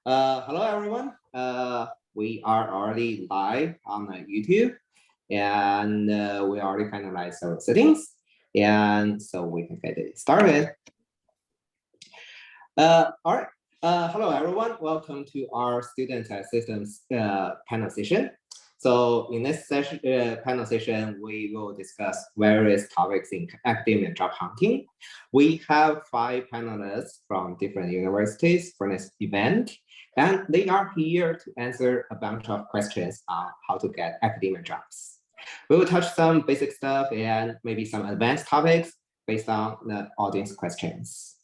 Hello, everyone. We are already live on YouTube, and we already finalized our settings, and so we can get it started. All right. Hello, everyone. Welcome to our Student Systems panel session. So in this session, panel session, we will discuss various topics in academia job hunting. We have 5 panelists from different universities for this event, and they are here to answer a bunch of questions on how to get academia jobs. We will touch some basic stuff and maybe some advanced topics based on the audience questions.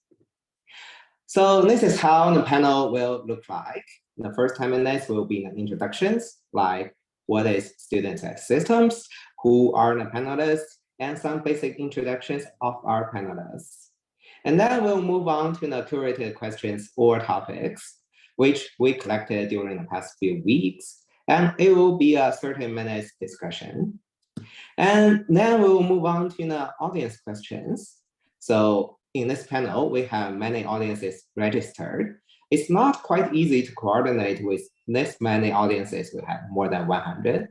So this is how the panel will look like. The first 10 minutes will be the introductions, like what is Student Systems, who are the panelists, and some basic introductions of our panelists. And then we'll move on to the curated questions or topics, which we collected during the past few weeks, and it will be a 30-minute discussion. And then we'll move on to the audience questions. So in this panel, we have many audiences registered. It's not quite easy to coordinate with this many audiences. We have more than 100.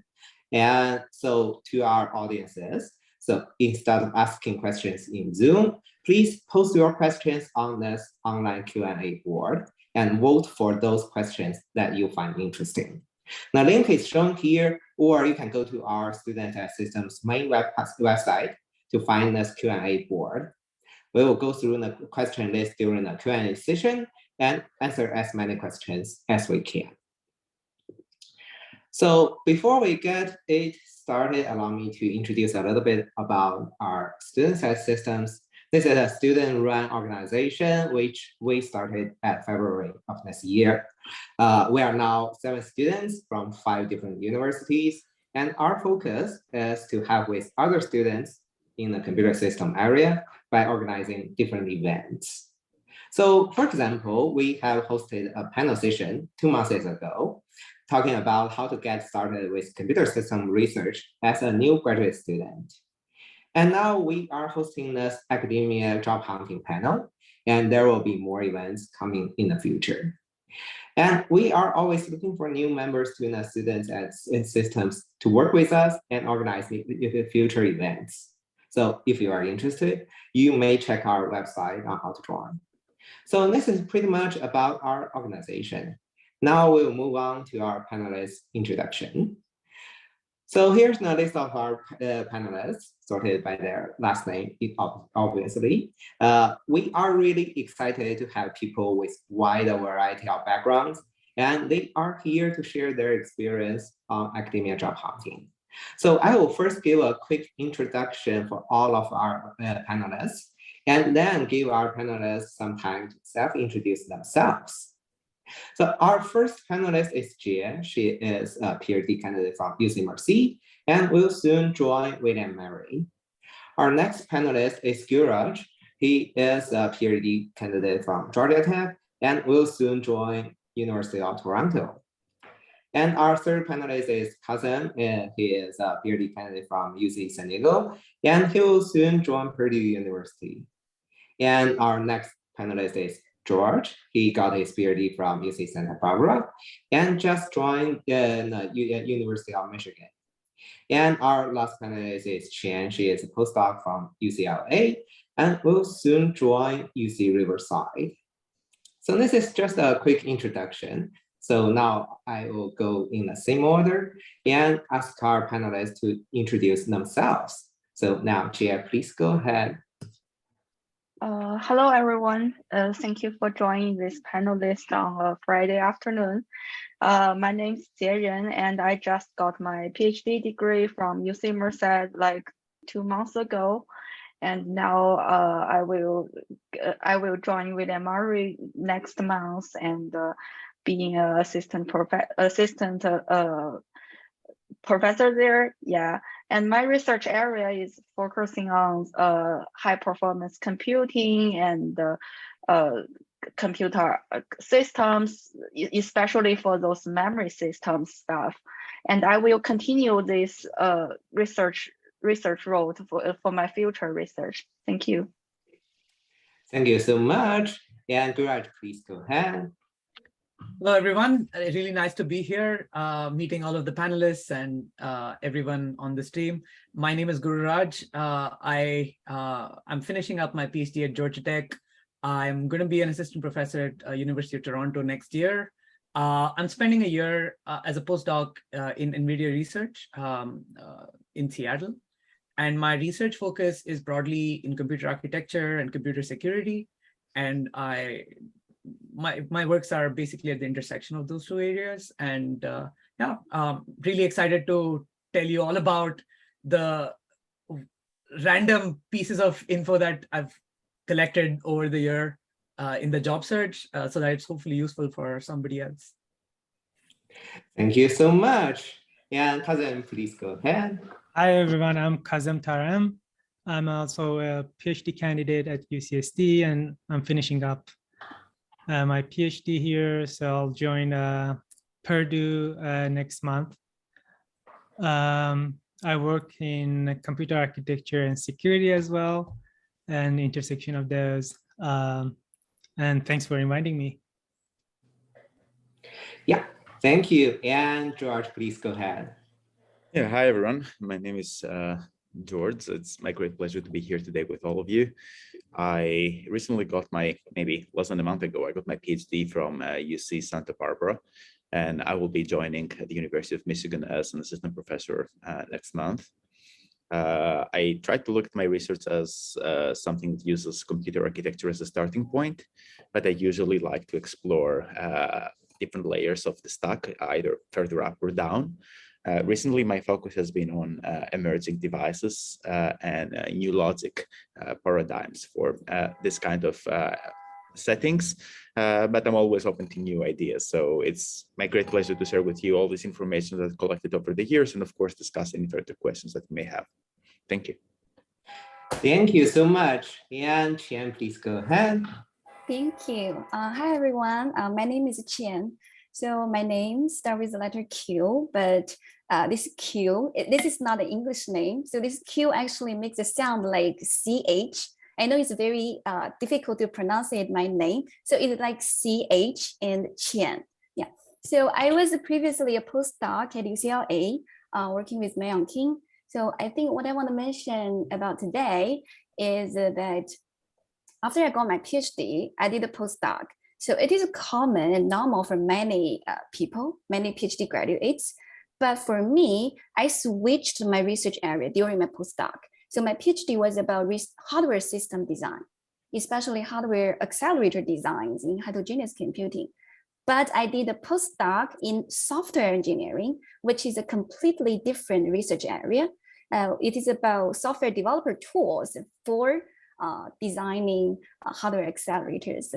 And so to our audiences, so instead of asking questions in Zoom, please post your questions on this online Q&A board and vote for those questions that you find interesting. The link is shown here, or you can go to our Student Systems main website to find this Q&A board. We will go through the question list during the Q&A session and answer as many questions as we can. So before we get it started, allow me to introduce a little bit about our Student Systems. This is a student-run organization which we started at February of this year. We are now 7 students from 5 different universities, and our focus is to help with other students in the computer system area by organizing different events. So for example, we have hosted a panel session 2 months ago, talking about how to get started with computer system research as a new graduate student. And now we are hosting this academia job hunting panel, and there will be more events coming in the future. And we are always looking for new members to the students and systems to work with us and organize the future events. So if you are interested, you may check our website on how to join. So this is pretty much about our organization. Now we'll move on to our panelists introduction. So here's the list of our panelists sorted by their last name, obviously. We are really excited to have people with wide variety of backgrounds, and they are here to share their experience on academia job hunting. So I will first give a quick introduction for all of our panelists, and then give our panelists some time to self-introduce themselves. So our first panelist is Jie. She is a PhD candidate from UC Mercy and will soon join William Mary. Our next panelist is Guraj. He is a PhD candidate from Georgia Tech and will soon join University of Toronto. And our third panelist is Kazem, and he is a PhD candidate from UC San Diego, and he will soon join Purdue University. And our next panelist is George. He got his PhD from UC Santa Barbara and just joined the University of Michigan. And our last panelist is Chen. She is a postdoc from UCLA and will soon join UC Riverside. So this is just a quick introduction. So now I will go in the same order and ask our panelists to introduce themselves. So now, Jie, please go ahead. Hello, everyone. Thank you for joining this panel list on a Friday afternoon. My name is Jie Ren, and I just got my PhD degree from UC Merced like 2 months ago. And now I will join William Mary next month and being an assistant professor there. Yeah. And my research area is focusing on high performance computing and computer systems, especially for those memory system stuff. And I will continue this research role for my future research. Thank you. Thank you so much. And Guraj, please go ahead. Hello, everyone. Really nice to be here, meeting all of the panelists and everyone on this team. My name is Guru Raj. I'm finishing up my PhD at Georgia Tech. I'm going to be an assistant professor at University of Toronto next year. I'm spending a year as a postdoc in NVIDIA research in Seattle. And my research focus is broadly in computer architecture and computer security. And my works are basically at the intersection of those two areas. And really excited to tell you all about the random pieces of info that I've collected over the year in the job search so that it's hopefully useful for somebody else. Thank you so much. And Kazem, please go ahead. Hi, everyone. I'm Kazem Taram. I'm also a PhD candidate at UCSD, and I'm finishing up my PhD here. So I'll join Purdue next month. I work in computer architecture and security as well, and intersection of those. And thanks for inviting me. Yeah, thank you. And George, please go ahead. Yeah, hi everyone. My name is George. It's my great pleasure to be here today with all of you. I recently got maybe less than a month ago, I got my PhD from UC Santa Barbara, and I will be joining the University of Michigan as an assistant professor next month. I tried to look at my research as something that uses computer architecture as a starting point, but I usually like to explore different layers of the stack, either further up or down. Recently, my focus has been on emerging devices and new logic paradigms for this kind of settings, but I'm always open to new ideas. So it's my great pleasure to share with you all this information that I've collected over the years, and of course, discuss any further questions that you may have. Thank you. Thank you so much. And Qian, please go ahead. Thank you. Hi, everyone. My name is Qian. So my name starts with the letter Q, but this Q, this is not an English name. So this Q actually makes it sound like CH. I know it's very difficult to pronounce it, my name. So it's like CH and Qian. Yeah. So I was previously a postdoc at UCLA working with Mayoung Kim. So I think what I want to mention about today is that after I got my PhD, I did a postdoc. So it is common and normal for many people, many PhD graduates. But for me, I switched my research area during my postdoc. So my PhD was about hardware system design, especially hardware accelerator designs in heterogeneous computing. But I did a postdoc in software engineering, which is a completely different research area. It is about software developer tools for designing hardware accelerators.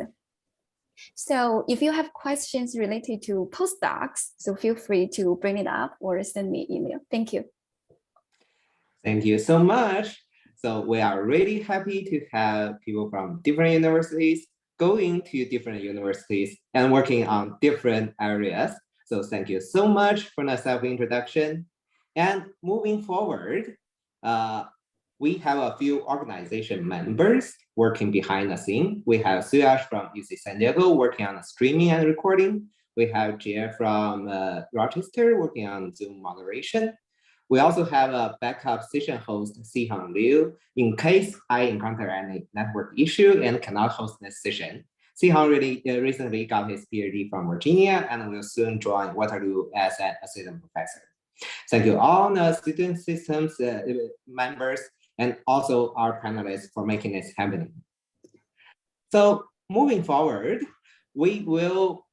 So if you have questions related to postdocs, so feel free to bring it up or send me an email. Thank you. Thank you so much. So we are really happy to have people from different universities going to different universities and working on different areas. So thank you so much for the self-introduction. And moving forward, we have a few organization members working behind the scene. We have Suyash from UC San Diego working on streaming and recording. We have Jia from Rochester working on Zoom moderation. We also have a backup session host, Sihang Liu, in case I encounter any network issue and cannot host this session. Sihang recently got his PhD from Virginia and will soon join Waterloo as an assistant professor. Thank you all the student systems members and also our panelists for making this happening. So moving forward, we will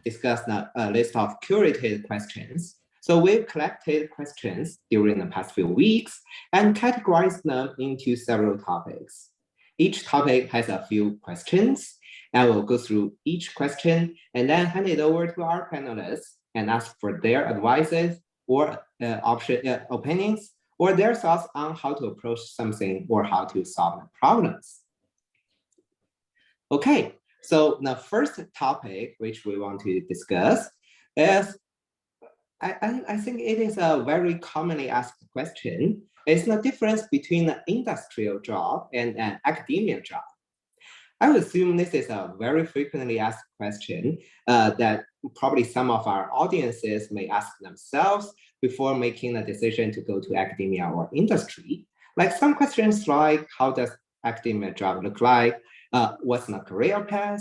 discuss a list of curated questions. So we've collected questions during the past few weeks and categorized them into several topics. Each topic has a few questions. I will go through each question and then hand it over to our panelists and ask for their advices or opinions or their thoughts on how to approach something or how to solve the problems. Okay, so the first topic which we want to discuss is, I think it is a very commonly asked question. It's the difference between an industrial job and an academia job. I would assume this is a very frequently asked question that probably some of our audiences may ask themselves before making a decision to go to academia or industry. Like some questions like, how does academia job look like? What's the career path?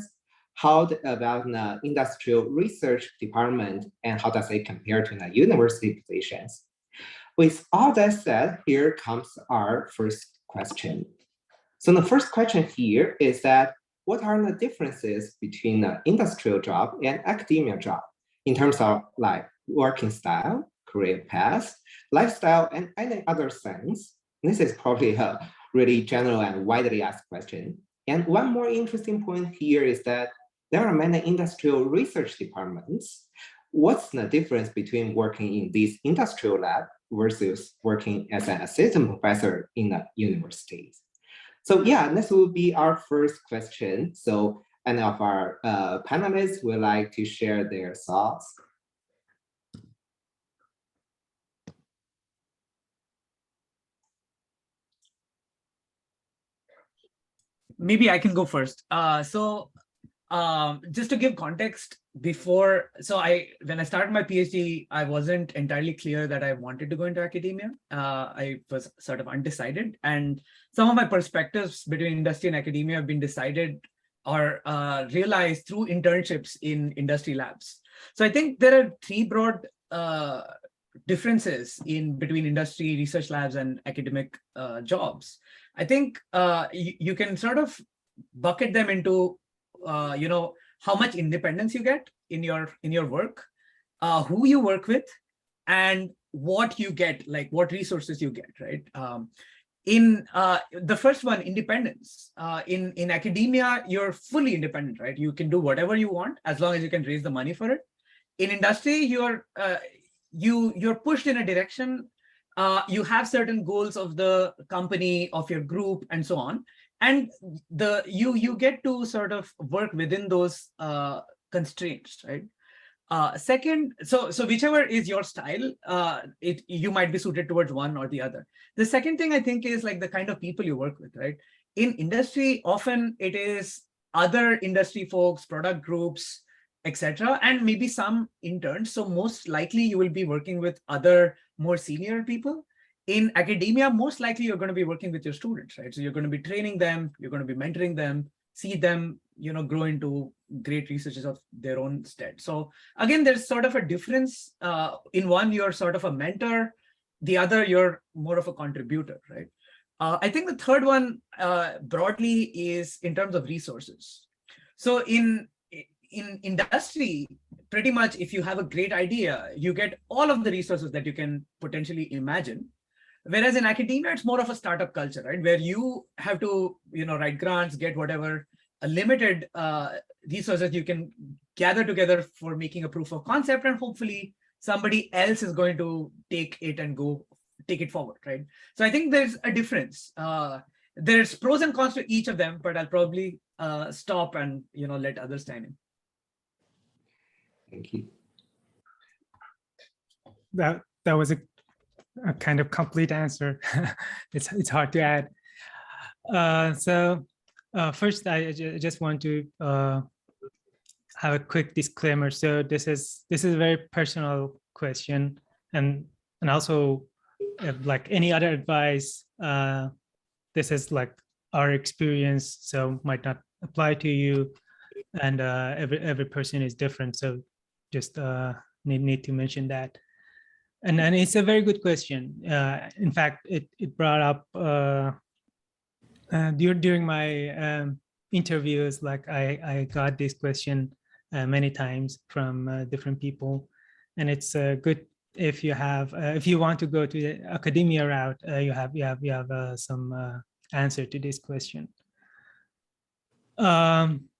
How about the industrial research department, and how does it compare to the university positions? With all that said, here comes our first question. So the first question here is that, what are the differences between the industrial job and academia job in terms of like working style, career path, lifestyle, and any other sense? This is probably a really general and widely asked question. And one more interesting point here is that there are many industrial research departments. What's the difference between working in this industrial lab versus working as an assistant professor in the universities? So yeah, this will be our first question. So any of our panelists would like to share their thoughts. Maybe I can go first. Just to give context, when I started my PhD, I wasn't entirely clear that I wanted to go into academia. I was sort of undecided, and some of my perspectives between industry and academia have been decided or realized through internships in industry labs. So I think there are three broad differences between industry research labs and academic jobs. I think you can sort of bucket them into how much independence you get in your work, who you work with, and what you get, like what resources you get, right? In the first one, independence. In academia, you're fully independent, right? You can do whatever you want as long as you can raise the money for it. In industry, you're pushed in a direction. You have certain goals of the company, of your group, and so on. And you get to sort of work within those constraints, right? Second, so whichever is your style, you might be suited towards one or the other. The second thing I think is like the kind of people you work with, right? In industry, often it is other industry folks, product groups, etc., and maybe some interns. So most likely you will be working with other more senior people. In academia, most likely you're going to be working with your students, right? So you're going to be training them, you're going to be mentoring them, see them, grow into great researchers of their own stead. So again, there's sort of a difference. In one, you're sort of a mentor. The other, you're more of a contributor, right? I think the third one broadly is in terms of resources. So in industry, pretty much if you have a great idea, you get all of the resources that you can potentially imagine. Whereas in academia, it's more of a startup culture, right? Where you have to, write grants, get whatever limited resources you can gather together for making a proof of concept, and hopefully somebody else is going to take it and take it forward, right? So I think there's a difference. There's pros and cons to each of them, but I'll probably stop and let others chime in. Thank you. That was a kind of complete answer. It's hard to add. First, I just want to have a quick disclaimer. So this is a very personal question, and also like any other advice, this is like our experience, so might not apply to you, and every person is different. So just need to mention that. And it's a very good question. In fact, it brought up during my interviews. Like I got this question many times from different people, and it's good if you want to go to the academia route. You have some answer to this question.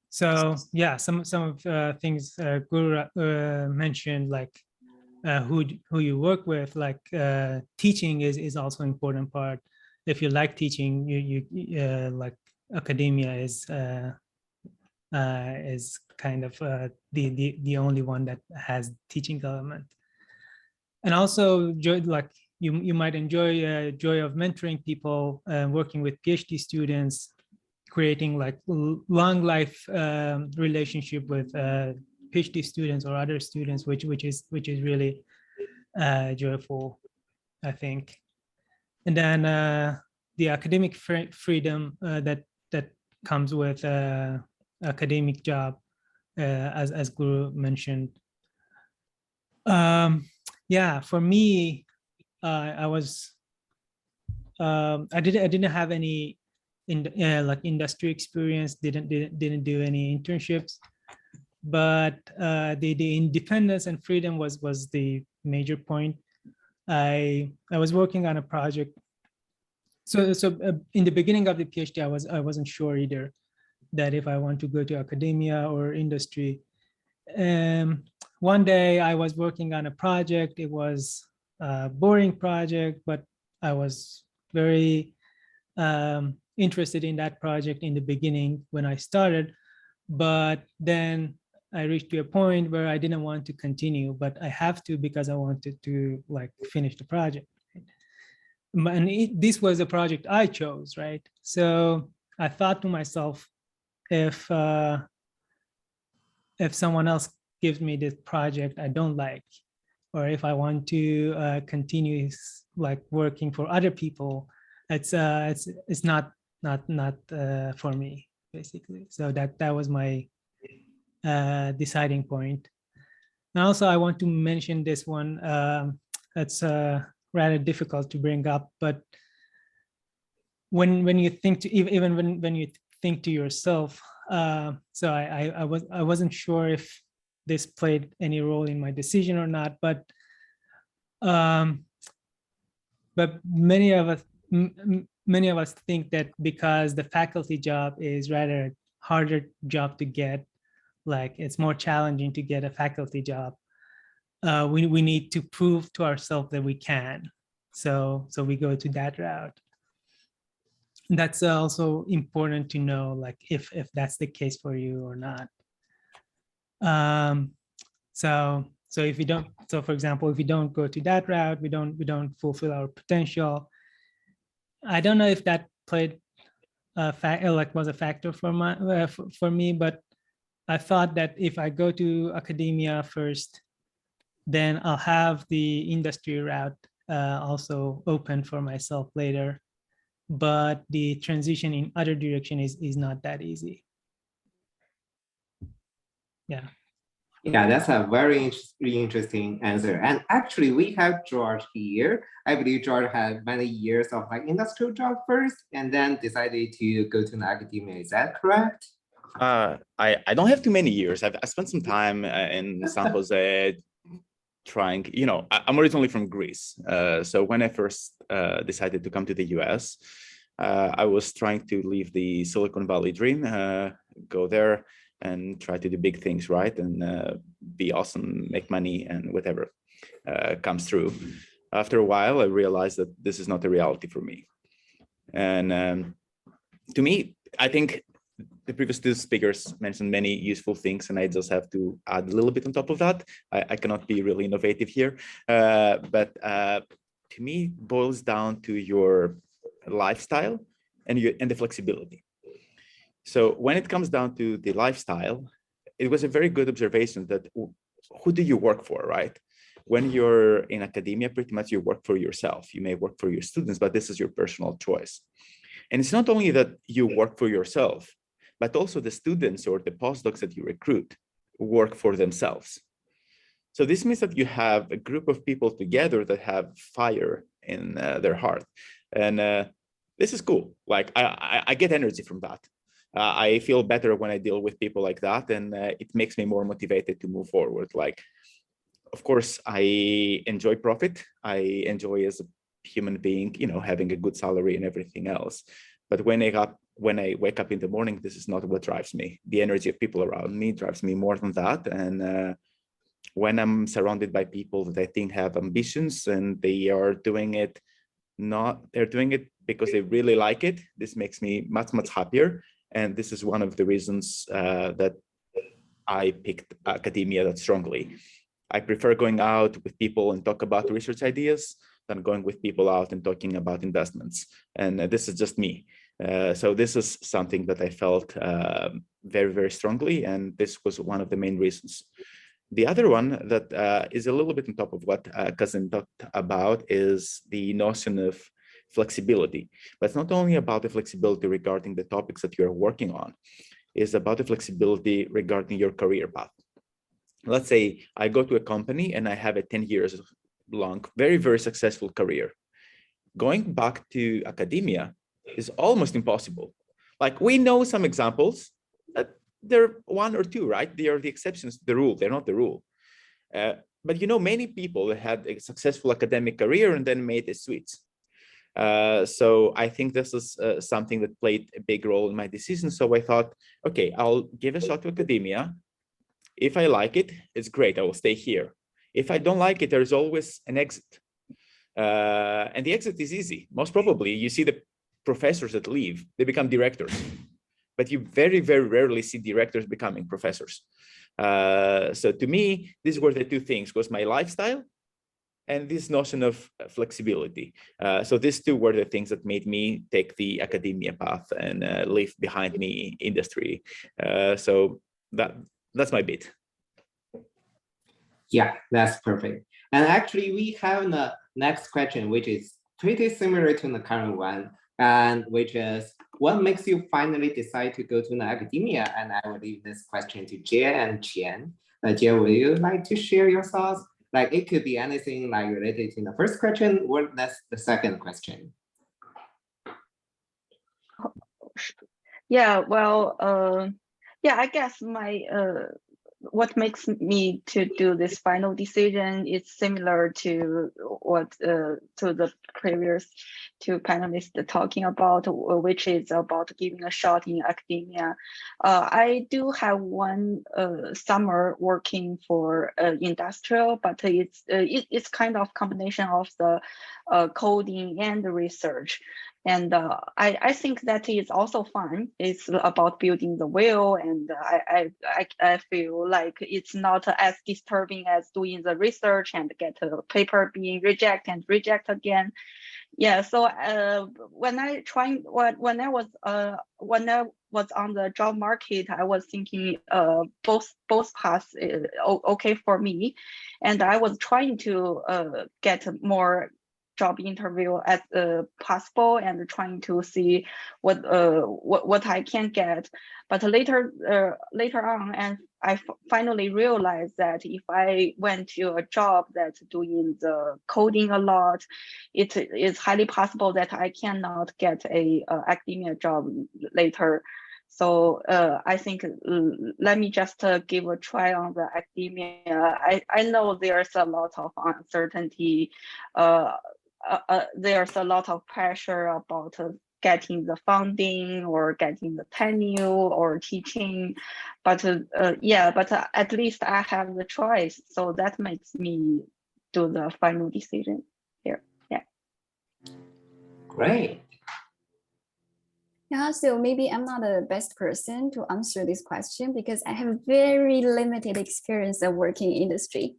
So yeah, some of things Guru mentioned, like who you work with, like teaching is also important part. If you like teaching, you like academia is kind of the only one that has teaching element. And also like you might enjoy joy of mentoring people, working with PhD students creating like long life relationship with PhD students or other students, which is really joyful, I think. And then the academic freedom that comes with academic job, as Guru mentioned. Yeah, for me, I didn't have any like industry experience, didn't do any internships, but the independence and freedom was the major point. I was working on a project. So in the beginning of the PhD, I wasn't sure either that if I want to go to academia or industry. One day I was working on a project. It was a boring project, but I was very interested in that project in the beginning when I started. But then I reached to a point where I didn't want to continue, but I have to because I wanted to like finish the project. And this was a project I chose, right? So I thought to myself, if someone else gives me this project I don't like, or if I want to continue like working for other people, it's not for me, basically. So that was my deciding point. And also I want to mention this one. It's rather difficult to bring up, but when you think to even when you think to yourself, so I wasn't sure if this played any role in my decision or not, but many of us think that because the faculty job is rather harder job to get, like it's more challenging to get a faculty job, we need to prove to ourselves that we can. So we go to that route. That's also important to know, like if that's the case for you or not. So if we don't, so for example, if we don't go to that route, we don't fulfill our potential. I don't know if that played was a factor for me, but I thought that if I go to academia first, then I'll have the industry route also open for myself later. But the transition in other direction is not that easy. Yeah. Yeah, that's a very interesting answer. And actually, we have George here. I believe George had many years of like industrial job first, and then decided to go to academia. Is that correct? I don't have too many years. I spent some time in San Jose trying, I'm originally from Greece. So when I first decided to come to the US, I was trying to live the Silicon Valley dream, go there and try to do big things, right? And be awesome, make money and whatever comes through. After a while, I realized that this is not a reality for me. And to me, I think the previous two speakers mentioned many useful things, and I just have to add a little bit on top of that. I cannot be really innovative here, but to me, it boils down to your lifestyle and the flexibility. So when it comes down to the lifestyle, it was a very good observation that who do you work for, right? When you're in academia, pretty much you work for yourself. You may work for your students, but this is your personal choice. And it's not only that you work for yourself, but also the students or the postdocs that you recruit work for themselves. So this means that you have a group of people together that have fire in their heart. And this is cool. Like I get energy from that. I feel better when I deal with people like that, and it makes me more motivated to move forward. Like, of course, I enjoy profit. I enjoy as a human being, having a good salary and everything else. But when I wake up in the morning, this is not what drives me. The energy of people around me drives me more than that. And when I'm surrounded by people that I think have ambitions and they are doing it, they're doing it because they really like it, this makes me much, much happier. And this is one of the reasons that I picked academia that strongly. I prefer going out with people and talk about research ideas than going with people out and talking about investments. And this is just me. So this is something that I felt very, very strongly, and this was one of the main reasons. The other one that is a little bit on top of what Kazem talked about is the notion of flexibility. But it's not only about the flexibility regarding the topics that you're working on, it's about the flexibility regarding your career path. Let's say I go to a company and I have a 10 years long, very, very successful career. Going back to academia is almost impossible. Like, we know some examples, they're one or two, right? They are the exceptions to the rule, they're not the rule. But you know, many people that had a successful academic career and then made a switch. So I think this is something that played a big role in my decision. So I thought, okay, I'll give a shot to academia. If I like it, it's great, I will stay here. If I don't like it, there's always an exit. And the exit is easy. Most probably, you see the professors that leave, they become directors. But you very, very rarely see directors becoming professors. So to me, these were the two things, was my lifestyle and this notion of flexibility. So these two were the things that made me take the academia path and leave behind me industry. So that's my bit. Yeah, that's perfect. And actually, we have the next question, which is pretty similar to the current one, and which is, what makes you finally decide to go to the academia? And I will leave this question to Jie and Qian. Jie, would you like to share your thoughts? Like, it could be anything like related to the first question, or that's the second question. Yeah, well, yeah, I guess my what makes me to do this final decision is similar to what to the previous two panelists talking about, which is about giving a shot in academia. I do have one summer working for industrial, but it's kind of combination of the coding and the research. And I think that is also fun. It's about building the wheel, and I feel like it's not as disturbing as doing the research and get a paper being rejected and reject again. Yeah. So when I was on the job market, I was thinking both paths okay for me, and I was trying to get more job interview as possible and trying to see what I can get. But later on, and I finally realized that if I went to a job that's doing the coding a lot, it is highly possible that I cannot get a academia job later. So I think let me just give a try on the academia. I know there's a lot of uncertainty. There's a lot of pressure about getting the funding or getting the tenure or teaching, but at least I have the choice, so that makes me do the final decision here. Yeah. Great. Yeah, so maybe I'm not the best person to answer this question because I have very limited experience of working in industry,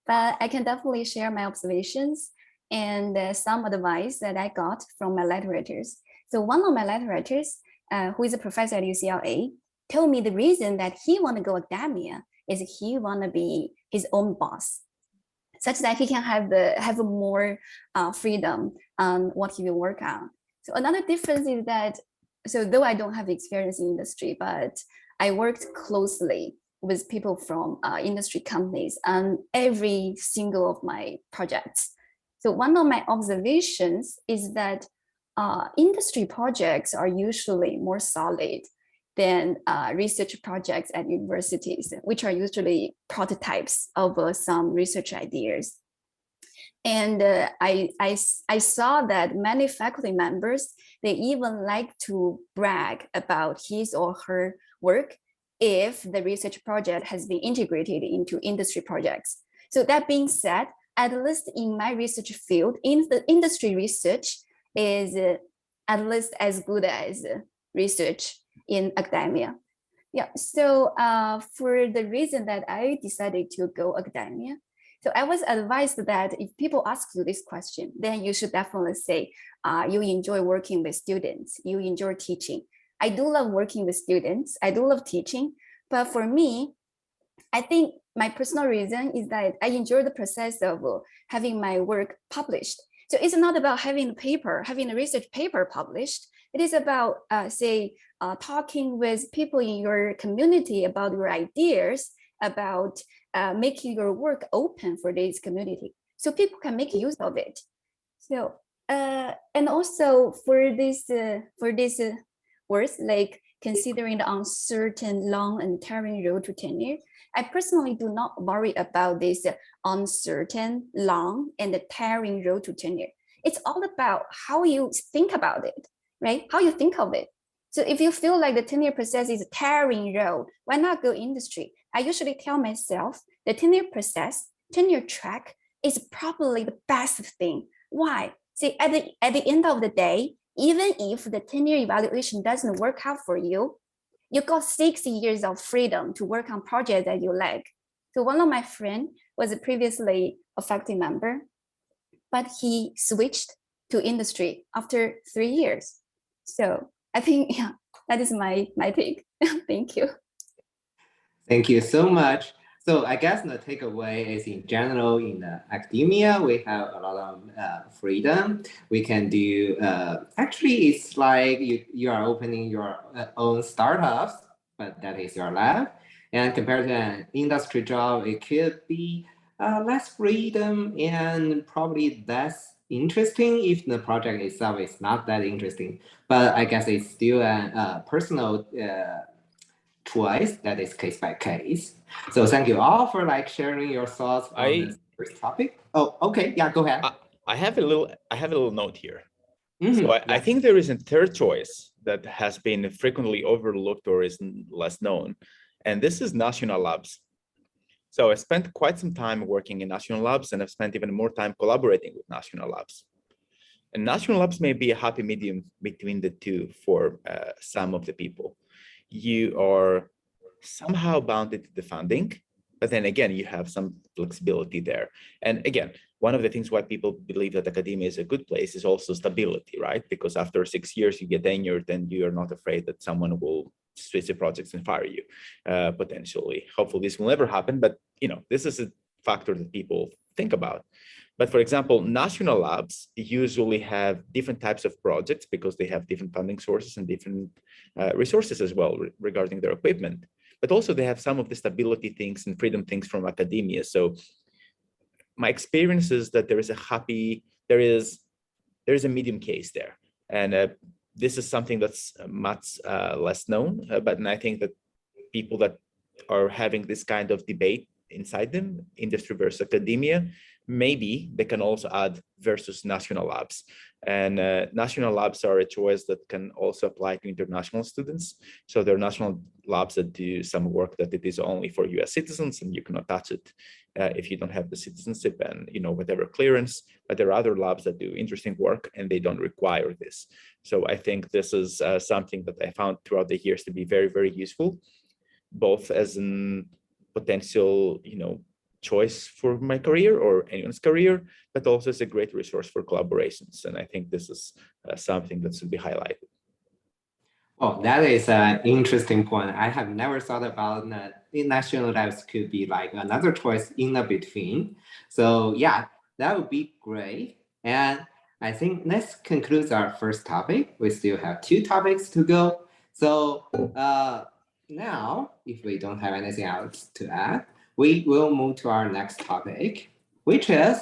but I can definitely share my observations and some advice that I got from my letter writers. So one of my letter writers, who is a professor at UCLA, told me the reason that he want to go academia is he want to be his own boss, such that he can have more freedom on what he will work on. So another difference is that, so though I don't have experience in industry, but I worked closely with people from industry companies on every single of my projects. So one of my observations is that industry projects are usually more solid than research projects at universities, which are usually prototypes of some research ideas. And I saw that many faculty members, they even like to brag about his or her work if the research project has been integrated into industry projects. So that being said, at least in my research field, in the industry research is at least as good as research in academia. Yeah, so for the reason that I decided to go academia, So I was advised that if people ask you this question, then you should definitely say you enjoy working with students, you enjoy teaching. I do love working with students, I do love teaching, but for me, I think my personal reason is that I enjoy the process of having my work published. So it's not about having a paper, having a research paper published. It is about, talking with people in your community about your ideas, about making your work open for this community, so people can make use of it. So, and also for this words like considering the uncertain, long and tiring road to tenure, I personally do not worry about this uncertain, long and tiring road to tenure. It's all about how you think about it, right? How you think of it. So if you feel like the tenure process is a tiring road, why not go industry? I usually tell myself the tenure process, tenure track is probably the best thing. Why? See, at the end of the day, even if the tenure evaluation doesn't work out for you, you got 6 years of freedom to work on projects that you like. So one of my friends was previously a faculty member, but he switched to industry after 3 years. So I think, yeah, that is my take. Thank you. Thank you so much. So I guess the takeaway is in general in the academia, we have a lot of freedom. We can do, actually it's like you are opening your own startups, but that is your lab. And compared to an industry job, it could be less freedom and probably less interesting if the project itself is not that interesting. But I guess it's still a personal choice that is case by case. So thank you all for like sharing your thoughts on this first topic. Oh, okay, yeah, go ahead. I have a little note here. Mhm, So I yeah. think there is a third choice that has been frequently overlooked or is less known, and this is national labs. So I spent quite some time working in national labs, and I've spent even more time collaborating with national labs. And national labs may be a happy medium between the two for some of the people. You are somehow bounded to the funding, but then again, you have some flexibility there. And again, one of the things why people believe that academia is a good place is also stability, right? Because after 6 years, you get tenured and you are not afraid that someone will switch the projects and fire you, potentially. Hopefully this will never happen, but this is a factor that people think about. But for example, national labs usually have different types of projects because they have different funding sources and different resources as well regarding their equipment. But also they have some of the stability things and freedom things from academia. So my experience is that there is a medium case there. And this is something that's much less known, but I think that people that are having this kind of debate inside them, industry versus academia, maybe they can also add versus national labs. And national labs are a choice that can also apply to international students. So there are national labs that do some work that it is only for US citizens and you cannot touch it if you don't have the citizenship and whatever clearance. But there are other labs that do interesting work and they don't require this. So I think this is something that I found throughout the years to be very, very useful, both as an potential, choice for my career or anyone's career, but also as a great resource for collaborations. And I think this is something that should be highlighted. Oh, that is an interesting point. I have never thought about that national labs could be like another choice in the between. So yeah, that would be great. And I think this concludes our first topic. We still have 2 topics to go. So now, if we don't have anything else to add, we will move to our next topic, which is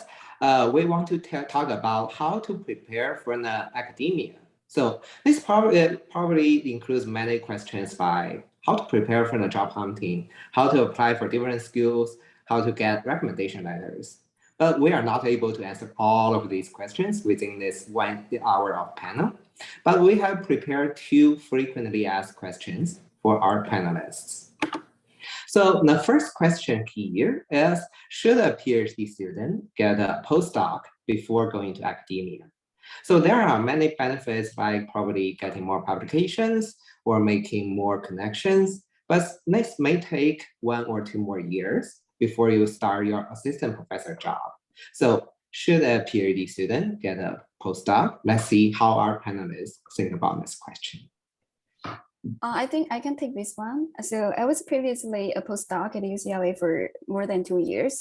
we want to talk about how to prepare for the academia. So this probably includes many questions by how to prepare for the job hunting, how to apply for different skills, how to get recommendation letters. But we are not able to answer all of these questions within this 1 hour of panel. But we have prepared 2 frequently asked questions for our panelists. So the first question here is, should a PhD student get a postdoc before going to academia? So there are many benefits like probably getting more publications or making more connections, but this may take 1 or 2 more years. before you start your assistant professor job. So should a PhD student get a postdoc? Let's see how our panelists think about this question. I think I can take this one. So I was previously a postdoc at UCLA for more than 2 years,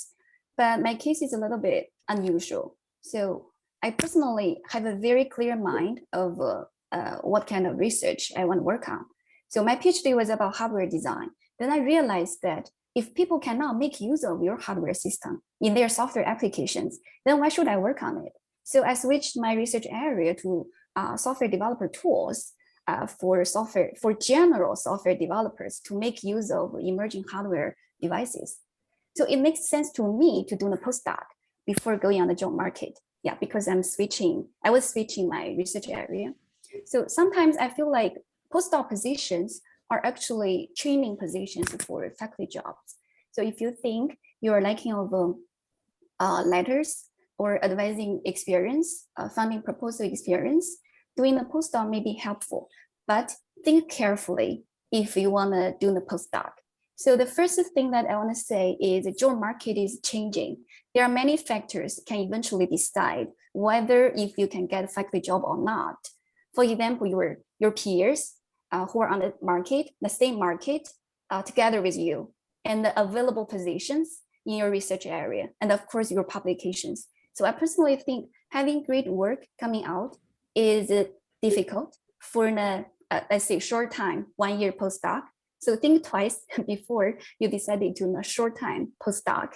but my case is a little bit unusual. So I personally have a very clear mind of what kind of research I want to work on. So my PhD was about hardware design. Then I realized that if people cannot make use of your hardware system in their software applications, then why should I work on it? So I switched my research area to software developer tools for general software developers to make use of emerging hardware devices. So it makes sense to me to do a postdoc before going on the job market. Yeah, because I was switching my research area. So sometimes I feel like postdoc positions are actually training positions for faculty jobs. So if you think you're lacking of letters or advising experience, funding proposal experience, doing a postdoc may be helpful, but think carefully if you want to do the postdoc. So the first thing that I want to say is the job market is changing. There are many factors can eventually decide whether if you can get a faculty job or not. For example, your peers who are on the market, the same market, together with you, and the available positions in your research area, and of course your publications. So I personally think having great work coming out is difficult for a let's say short time, 1 year postdoc. So think twice before you decided to do a short time postdoc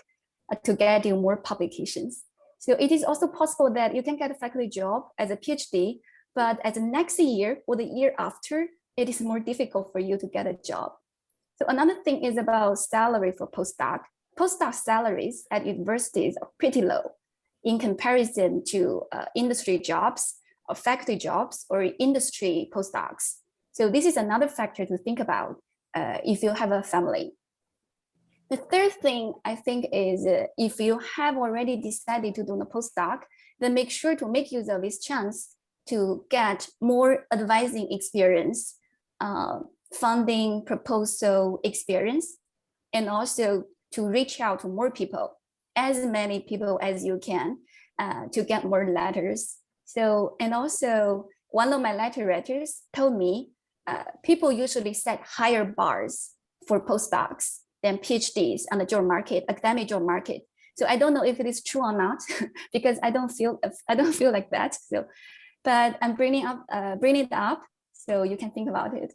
to get you more publications. So it is also possible that you can get a faculty job as a PhD, but as the next year or the year after, it is more difficult for you to get a job. So another thing is about salary for postdoc. Postdoc salaries at universities are pretty low in comparison to industry jobs or faculty jobs or industry postdocs. So this is another factor to think about if you have a family. The third thing I think is if you have already decided to do a postdoc, then make sure to make use of this chance to get more advising experience, funding proposal experience, and also to reach out to more people, as many people as you can, to get more letters. So, and also one of my letter writers told me people usually set higher bars for postdocs than PhDs on the job market, academic job market. So I don't know if it is true or not, because I don't feel like that. So, but I'm bringing it up so you can think about it.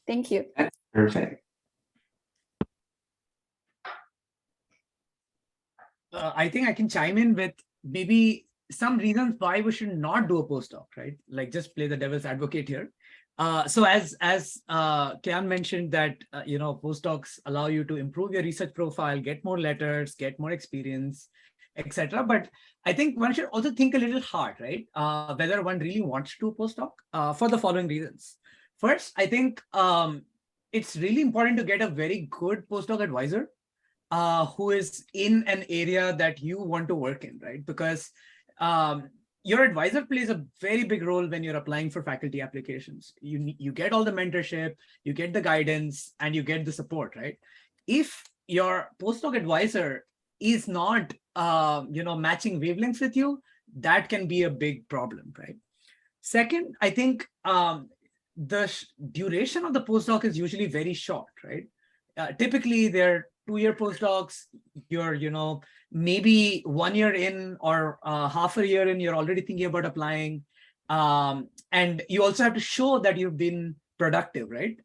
Thank you. That's perfect. I think I can chime in with maybe some reasons why we should not do a postdoc, right? Like just play the devil's advocate here. So as Kian mentioned that, postdocs allow you to improve your research profile, get more letters, get more experience, etc. But I think one should also think a little hard, right? Whether one really wants to do a postdoc for the following reasons. First, I think it's really important to get a very good postdoc advisor who is in an area that you want to work in, right? Because your advisor plays a very big role when you're applying for faculty applications. You get all the mentorship, you get the guidance, and you get the support, right? If your postdoc advisor is not, matching wavelengths with you, that can be a big problem, right? Second, I think the duration of the postdoc is usually very short, right? Typically, they're 2-year postdocs. You're, maybe 1 year in or half a year in, you're already thinking about applying. And you also have to show that you've been productive, right?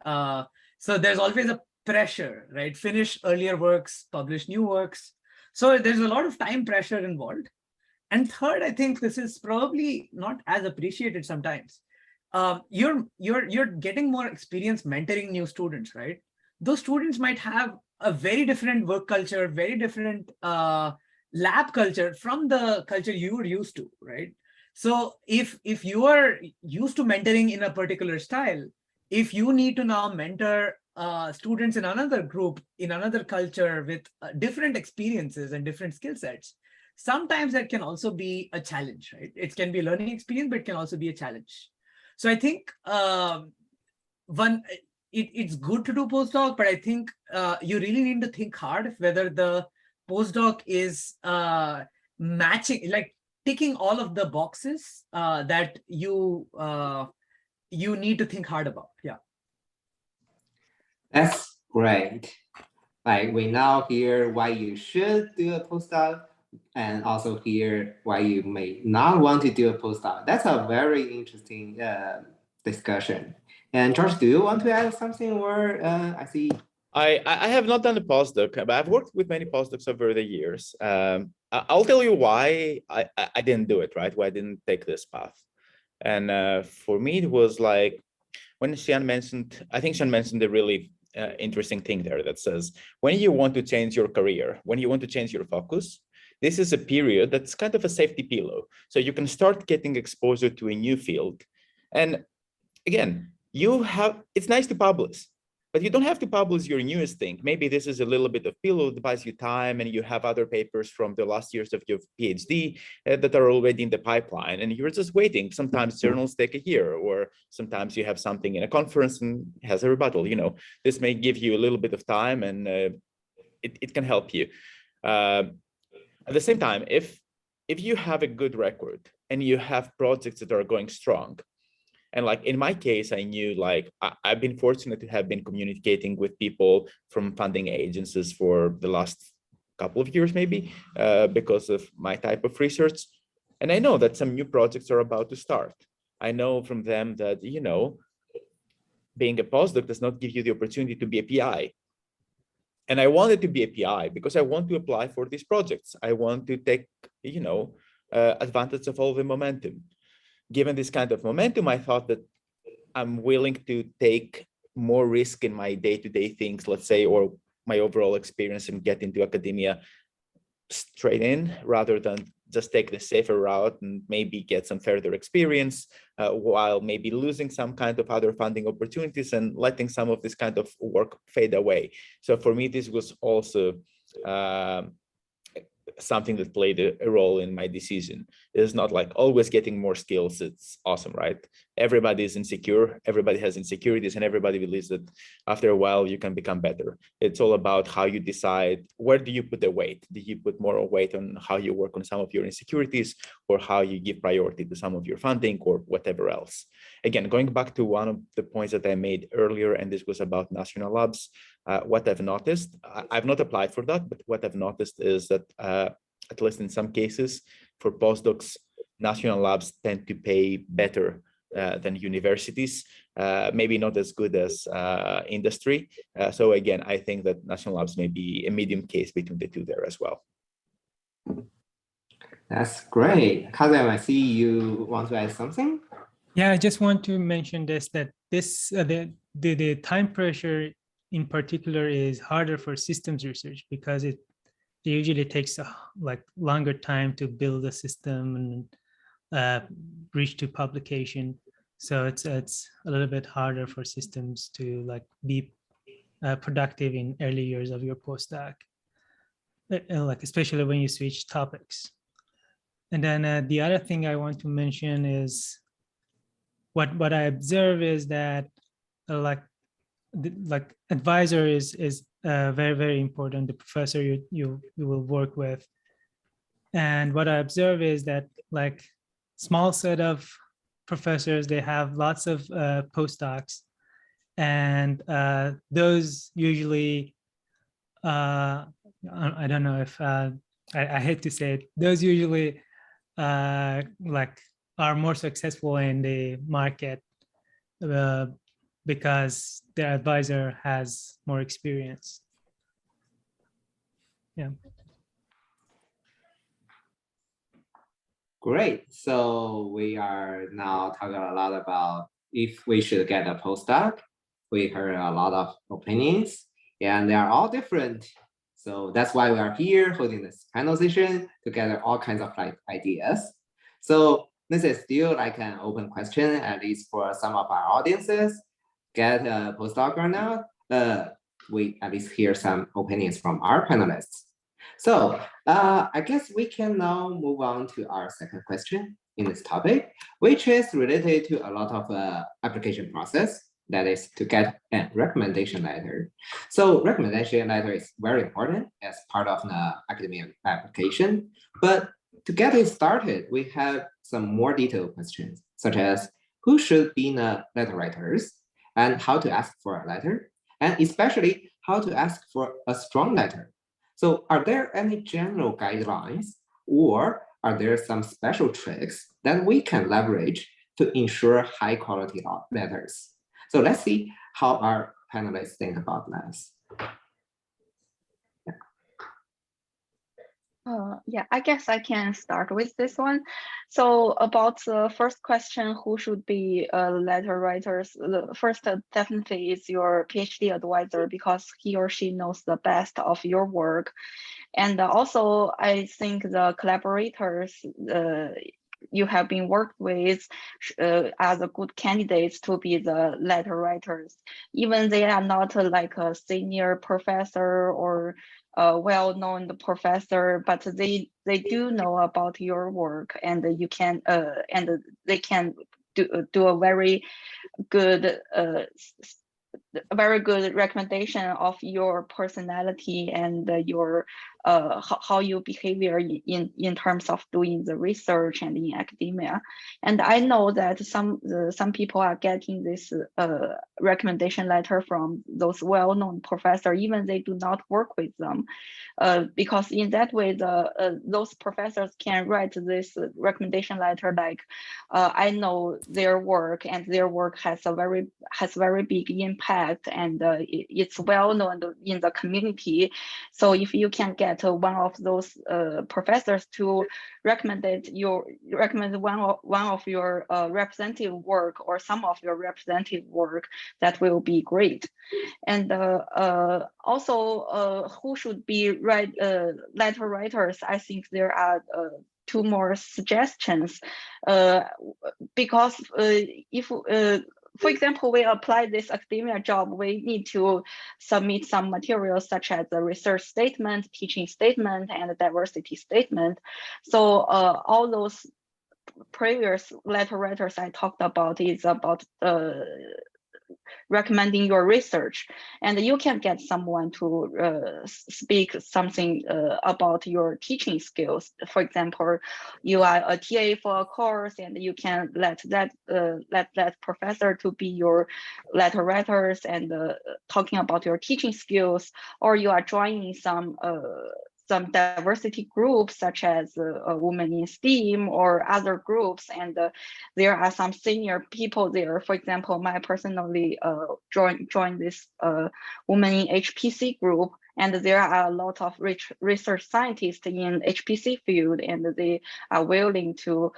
So there's always a pressure, right? Finish earlier works, publish new works. So there's a lot of time pressure involved. And third, I think this is probably not as appreciated sometimes. You're getting more experience mentoring new students, right? Those students might have a very different work culture, very different lab culture from the culture you were used to, right? So if you are used to mentoring in a particular style, if you need to now mentor students in another group, in another culture with different experiences and different skill sets, sometimes that can also be a challenge, right? It can be a learning experience, but it can also be a challenge. So I think it's good to do postdoc, but I think you really need to think hard whether the postdoc is matching, like ticking all of the boxes that you need to think hard about. Yeah. That's great. Like we now hear why you should do a postdoc and also hear why you may not want to do a postdoc. That's a very interesting discussion. And George, do you want to add something or I see? I have not done a postdoc, but I've worked with many postdocs over the years. I'll tell you why I didn't do it, right? Why I didn't take this path. And for me, it was like when Xian mentioned, I think Xian mentioned a really interesting thing there that says, when you want to change your career, when you want to change your focus, this is a period that's kind of a safety pillow. So you can start getting exposure to a new field. And again, it's nice to publish, but you don't have to publish your newest thing. Maybe this is a little bit of pillow that buys you time, and you have other papers from the last years of your PhD that are already in the pipeline, and you're just waiting. Sometimes journals take a year, or sometimes you have something in a conference and has a rebuttal. This may give you a little bit of time, and it can help you. At the same time, if you have a good record and you have projects that are going strong, and like in my case, I knew I've been fortunate to have been communicating with people from funding agencies for the last couple of years, maybe because of my type of research. And I know that some new projects are about to start. I know from them that, being a postdoc does not give you the opportunity to be a PI. And I wanted to be a PI because I want to apply for these projects. I want to take, advantage of all the momentum. Given this kind of momentum, I thought that I'm willing to take more risk in my day-to-day things, let's say, or my overall experience and get into academia straight in, rather than just take the safer route and maybe get some further experience while maybe losing some kind of other funding opportunities and letting some of this kind of work fade away. So for me, this was also something that played a role in my decision. It's not like always getting more skills. It's awesome, right? Everybody is insecure. Everybody has insecurities, and everybody believes that after a while you can become better. It's all about how you decide, where do you put the weight? Do you put more weight on how you work on some of your insecurities, or how you give priority to some of your funding, or whatever else? Again, going back to one of the points that I made earlier, and this was about national labs, what I've noticed, I've not applied for that, but what I've noticed is that at least in some cases, for postdocs, national labs tend to pay better than universities, maybe not as good as industry. So again, I think that national labs may be a medium case between the two there as well. That's great. Kazem, I see you want to add something? Yeah, I just want to mention that the time pressure in particular is harder for systems research because it usually takes longer time to build a system and reach to publication. So it's a little bit harder for systems to be productive in early years of your postdoc, especially when you switch topics. And then the other thing I want to mention is what I observe is that advisor is very, very important, the professor you will work with. And what I observe is that small set of professors, they have lots of postdocs, and those usually, I don't know if, I hate to say it, those usually are more successful in the market because their advisor has more experience. Yeah. Great. So we are now talking a lot about if we should get a postdoc. We heard a lot of opinions, and they are all different. So that's why we are here holding this panel session to gather all kinds of ideas. So this is still an open question, at least for some of our audiences. Get a postdoc or not? We at least hear some opinions from our panelists. So I guess we can now move on to our second question in this topic, which is related to a lot of application process, that is to get a recommendation letter. So recommendation letter is very important as part of the academic application. But to get it started, we have some more detailed questions, such as who should be the letter writers and how to ask for a letter, and especially how to ask for a strong letter. So are there any general guidelines, or are there some special tricks that we can leverage to ensure high quality letters? So let's see how our panelists think about this. Yeah, I guess I can start with this one. So about the first question, who should be letter writers? The first definitely is your PhD advisor, because he or she knows the best of your work. And also, I think the collaborators you have been worked with as a good candidates to be the letter writers. Even they are not like a senior professor or a well-known professor, but they do know about your work, and you can and they can do a very good recommendation of your personality and your how you behavior in terms of doing the research and in academia. And I know that some people are getting this recommendation letter from those well-known professors, even they do not work with them, because in that way those professors can write this recommendation letter like, I know their work, and their work has very big impact, and it's well known in the community. So if you can get one of those professors to recommend one of your representative work or some of your representative work, that will be great. And also, who should be letter writers? I think there are two more suggestions, because if for example, we apply this academia job, we need to submit some materials such as the research statement, teaching statement, and diversity statement. So all those previous letter writers I talked about is about recommending your research, and you can get someone to speak something about your teaching skills. For example, you are a TA for a course, and you can let that professor to be your letter writers and talking about your teaching skills, or you are joining some diversity groups such as Women in STEAM or other groups, and there are some senior people there. For example, I personally joined this Women in HPC group, and there are a lot of research scientists in HPC field, and they are willing to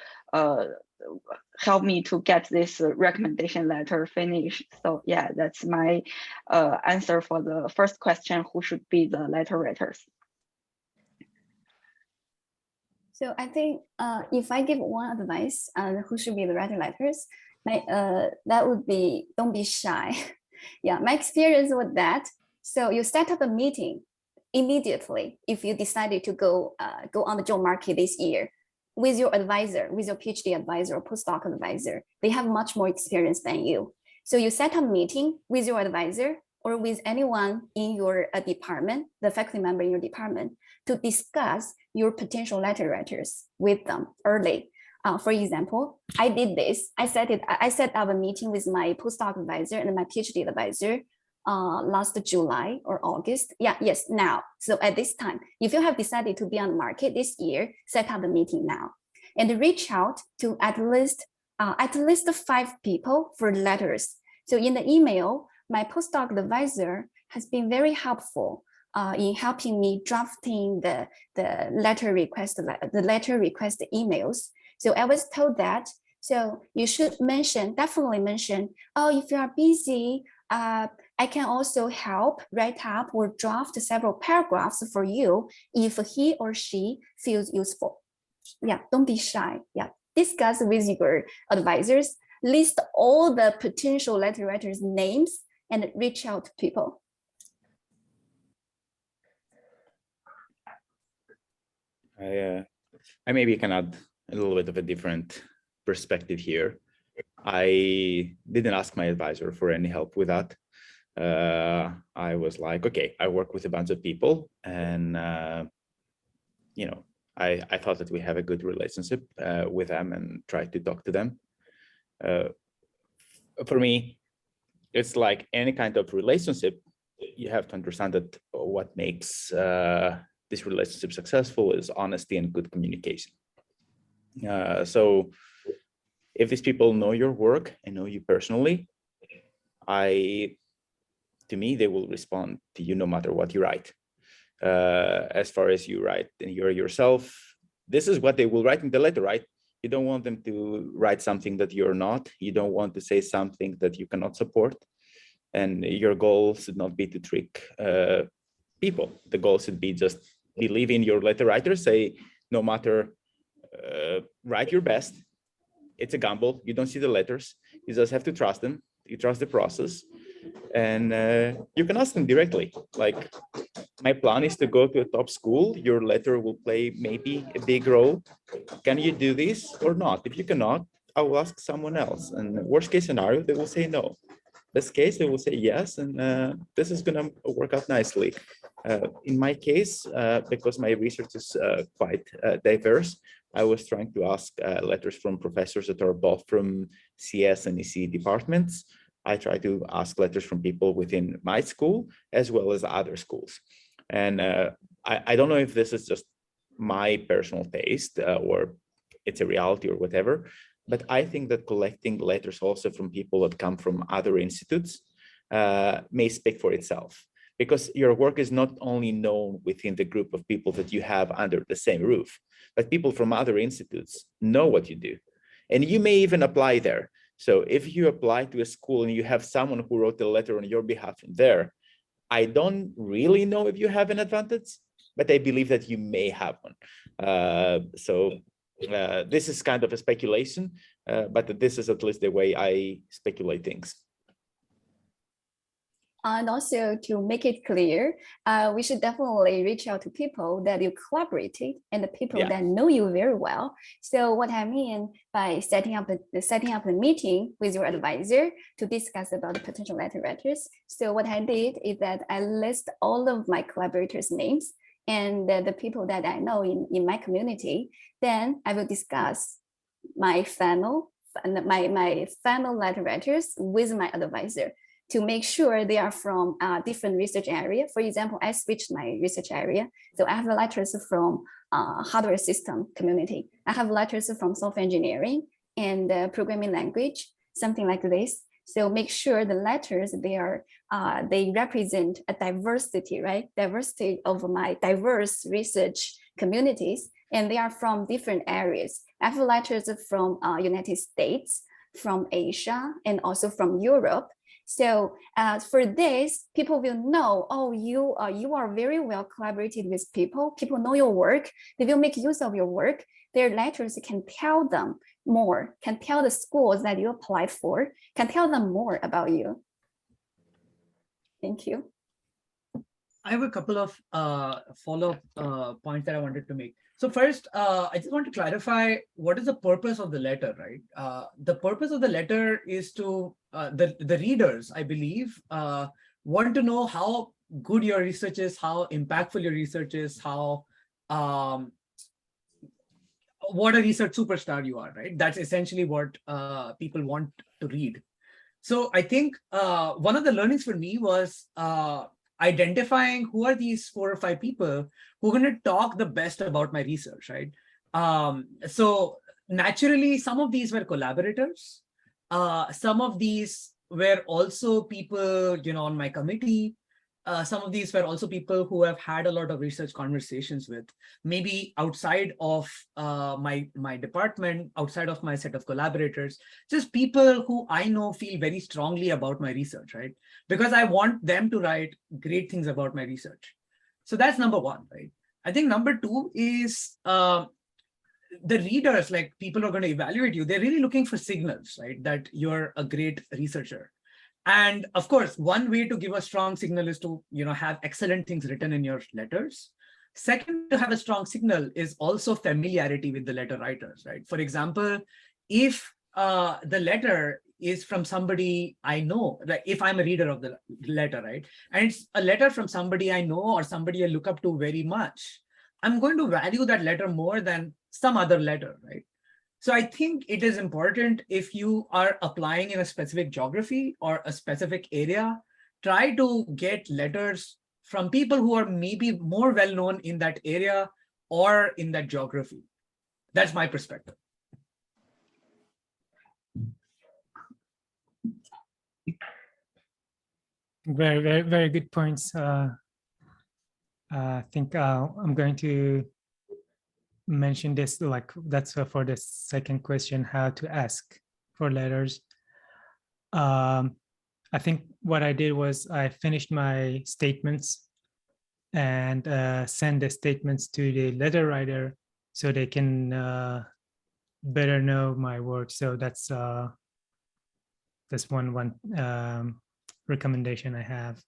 help me to get this recommendation letter finished. So yeah, that's my answer for the first question, who should be the letter writers. So I think if I give one advice on who should be the writer letters, that would be, don't be shy. Yeah, my experience with that. So you set up a meeting immediately if you decided to go on the job market this year with your advisor, with your PhD advisor or postdoc advisor. They have much more experience than you. So you set up a meeting with your advisor or with anyone in your department, the faculty member in your department, to discuss your potential letter writers with them early. For example, I did this. I set up a meeting with my postdoc advisor and my PhD advisor last July or August. Now. So at this time, if you have decided to be on the market this year, set up the meeting now and reach out to at least 5 people for letters. So in the email, my postdoc advisor has been very helpful in helping me drafting the letter request emails. So I was told that, so you should definitely mention, oh, if you are busy, I can also help write up or draft several paragraphs for you if he or she feels useful. Yeah, don't be shy. Yeah, discuss with your advisors, list all the potential letter writers' names and reach out to people. I maybe can add a little bit of a different perspective here. I didn't ask my advisor for any help with that. I was like, okay, I work with a bunch of people, and you know, I thought that we have a good relationship with them and tried to talk to them. For me, it's like any kind of relationship. You have to understand that what makes this relationship successful is honesty and good communication. So if these people know your work and know you personally, to me, they will respond to you no matter what you write. As far as you write and you're yourself, this is what they will write in the letter, right? You don't want them to write something that you're not. You don't want to say something that you cannot support. And your goal should not be to trick people. The goal should be just believe in your letter writer, say, no matter, write your best. It's a gamble. You don't see the letters. You just have to trust them. You trust the process. And you can ask them directly. Like, my plan is to go to a top school. Your letter will play maybe a big role. Can you do this or not? If you cannot, I will ask someone else. And worst case scenario, they will say no. Best case, they will say yes, and this is going to work out nicely. In my case, because my research is quite diverse, I was trying to ask letters from professors that are both from CS and EC departments. I try to ask letters from people within my school as well as other schools. And I don't know if this is just my personal taste or it's a reality or whatever, but I think that collecting letters also from people that come from other institutes may speak for itself, because your work is not only known within the group of people that you have under the same roof, but people from other institutes know what you do. And you may even apply there. So if you apply to a school and you have someone who wrote a letter on your behalf from there, I don't really know if you have an advantage, but I believe that you may have one. This is kind of a speculation, but this is at least the way I speculate things. And also, to make it clear, we should definitely reach out to people that you collaborated and the people that know you very well. So what I mean by setting up a meeting with your advisor to discuss about the potential letter writers. So what I did is that I list all of my collaborators' names and the people that I know in my community. Then I will discuss my final letter writers with my advisor to make sure they are from different research area. For example, I switched my research area. So I have letters from hardware system community. I have letters from software engineering and programming language, something like this. So make sure the letters, they represent a diversity, right? Diversity of my diverse research communities, and they are from different areas. I have letters from United States, from Asia, and also from Europe. So for this, people will know, oh, you are very well collaborated with people. People know your work. They will make use of your work. Their letters can tell them more, can tell the schools that you applied for, can tell them more about you. Thank you. I have a couple of follow-up points that I wanted to make. So first, I just want to clarify what is the purpose of the letter, right? The purpose of the letter is to, the readers, I believe, want to know how good your research is, how impactful your research is, how, what a research superstar you are, right? That's essentially what people want to read. So I think one of the learnings for me was identifying who are these 4 or 5 people who are going to talk the best about my research, right? So naturally, some of these were collaborators. Some of these were also people, on my committee. Some of these were also people who have had a lot of research conversations with, maybe outside of my department, outside of my set of collaborators, just people who I know feel very strongly about my research, right? Because I want them to write great things about my research. So that's number 1, right? I think number 2 is the readers, like people who are going to evaluate you, they're really looking for signals, right? That you're a great researcher. And of course, one way to give a strong signal is to, have excellent things written in your letters. Second, to have a strong signal is also familiarity with the letter writers, right? For example, if the letter is from somebody I know, like if I'm a reader of the letter, right? And it's a letter from somebody I know or somebody I look up to very much, I'm going to value that letter more than some other letter, right? So I think it is important if you are applying in a specific geography or a specific area, try to get letters from people who are maybe more well-known in that area or in that geography. That's my perspective. Very good points. I think I'm going to mention this, like that's for the second question, how to ask for letters. I think what I did was I finished my statements and send the statements to the letter writer so they can better know my work. So that's one recommendation I have.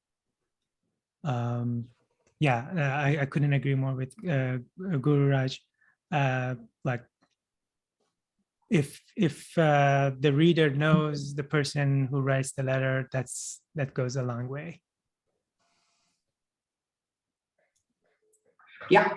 Yeah, I couldn't agree more with Guru Raj. Like if the reader knows the person who writes the letter, that goes a long way. Yeah,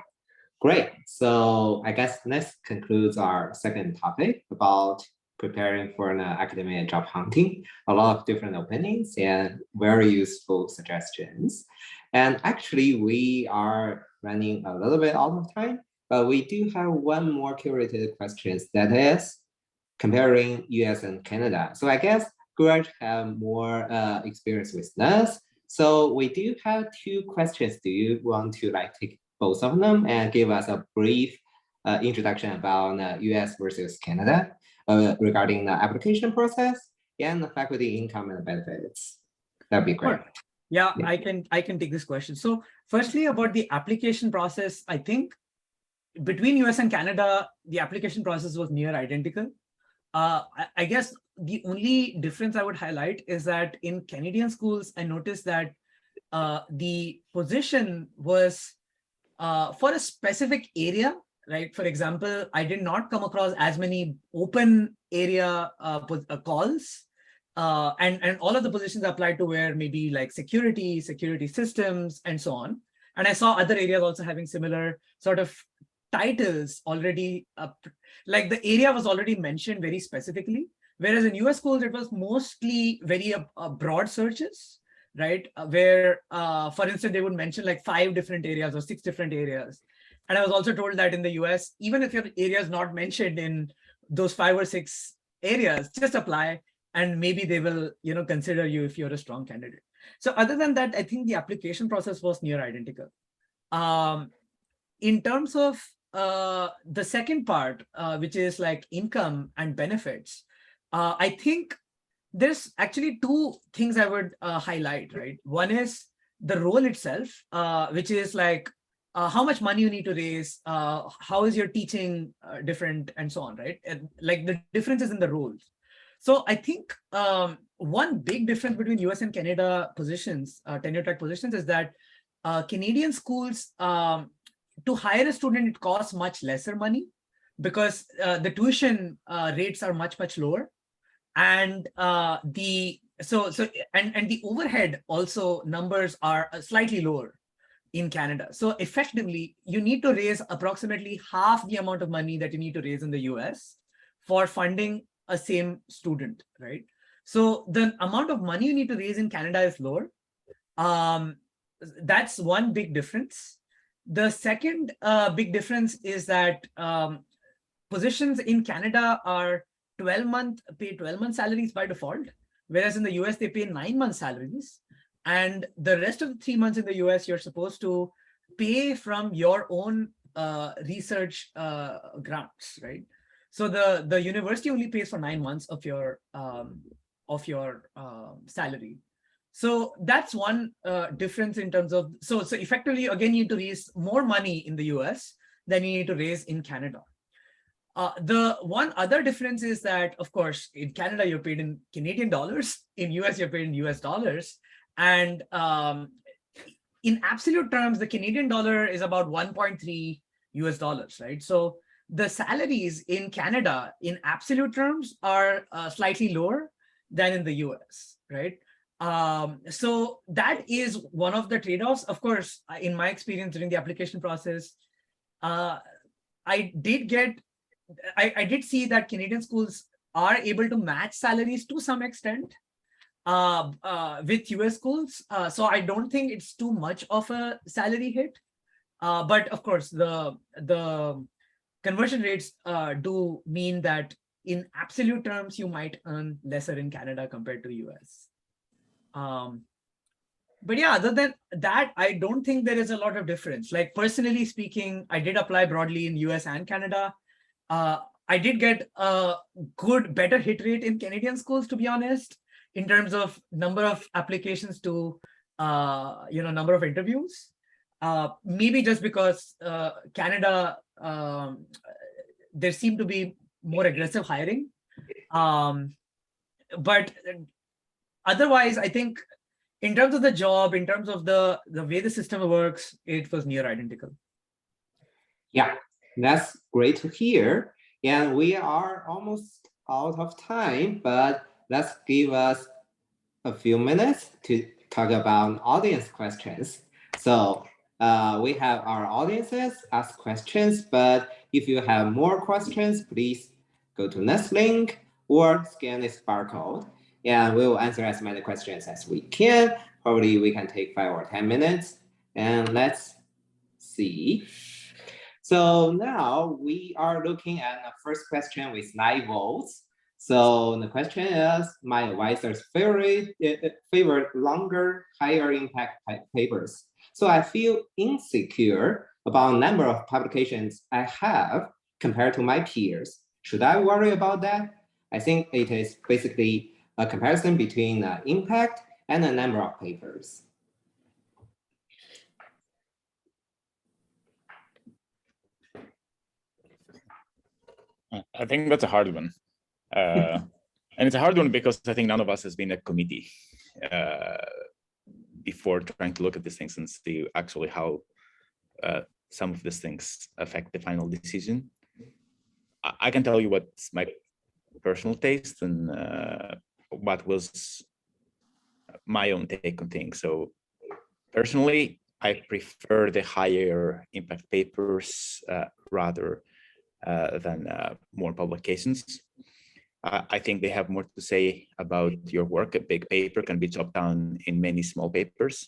great. So I guess this concludes our second topic about preparing for an academic job hunting. A lot of different opinions and very useful suggestions. And actually, we are running a little bit out of time, but we do have one more curated question, that is comparing US and Canada. So I guess Guraj have more experience with this. So we do have two questions. Do you want to take both of them and give us a brief introduction about US versus Canada regarding the application process and the faculty income and benefits? That'd be great. Sure. Yeah, I can take this question. So firstly, about the application process, I think between US and Canada, the application process was near identical. I guess the only difference I would highlight is that in Canadian schools, I noticed that the position was for a specific area, right? For example, I did not come across as many open area calls. And all of the positions applied to where maybe like security systems, and so on. And I saw other areas also having similar sort of titles already, like the area was already mentioned very specifically. Whereas in US schools, it was mostly very broad searches, right? Where, for instance, they would mention like 5 different areas or 6 different areas. And I was also told that in the US, even if your area is not mentioned in those 5 or 6 areas, just apply. And maybe they will, consider you if you're a strong candidate. So other than that, I think the application process was near identical. In terms of the second part, which is like income and benefits, I think there's actually 2 things I would highlight, right? One is the role itself, which is like how much money you need to raise, how is your teaching different, and so on, right? And like the differences in the roles. So I think one big difference between US and Canada positions, tenure track positions, is that Canadian schools, to hire a student, it costs much lesser money because the tuition rates are much lower, and the overhead also numbers are slightly lower in Canada. So effectively, you need to raise approximately half the amount of money that you need to raise in the US for funding a same student, right? So the amount of money you need to raise in Canada is lower. That's one big difference. The second big difference is that positions in Canada are 12-month salaries by default, whereas in the US they pay 9-month salaries, and the rest of the 3 months in the US you're supposed to pay from your own research grants, right? So the university only pays for 9 months of your salary. So that's one difference in terms of, so effectively, again, you need to raise more money in the US than you need to raise in Canada. The one other difference is that, of course, in Canada, you're paid in Canadian dollars, in US, you're paid in US dollars. And in absolute terms, the Canadian dollar is about 1.3 US dollars, right? So the salaries in Canada in absolute terms are slightly lower than in the US, right? So that is one of the trade-offs. Of course, in my experience during the application process, I did see that Canadian schools are able to match salaries to some extent with US schools. So I don't think it's too much of a salary hit. But of course, the conversion rates do mean that in absolute terms, you might earn lesser in Canada compared to US. But yeah, other than that, I don't think there is a lot of difference. Like personally speaking, I did apply broadly in US and Canada. I did get a better hit rate in Canadian schools, to be honest, in terms of number of applications to, number of interviews. Maybe just because Canada, there seemed to be more aggressive hiring. But otherwise, I think in terms of the job, in terms of the way the system works, it was near identical. Yeah, that's great to hear. And we are almost out of time, but let's give us a few minutes to talk about audience questions. So we have our audiences ask questions, but if you have more questions, please go to next link or scan this barcode, and we will answer as many questions as we can. Probably we can take 5 or 10 minutes, and let's see. So now we are looking at the first question with 9 votes. So the question is, my advisor's favorite longer, higher impact papers. So I feel insecure about number of publications I have compared to my peers. Should I worry about that? I think it is basically a comparison between the impact and the number of papers. I think that's a hard one. And it's a hard one because I think none of us has been a committee before trying to look at these things and see actually how some of these things affect the final decision. I can tell you what's my personal taste and what was my own take on things. So personally, I prefer the higher impact papers rather than more publications. I think they have more to say about your work. A big paper can be chopped down in many small papers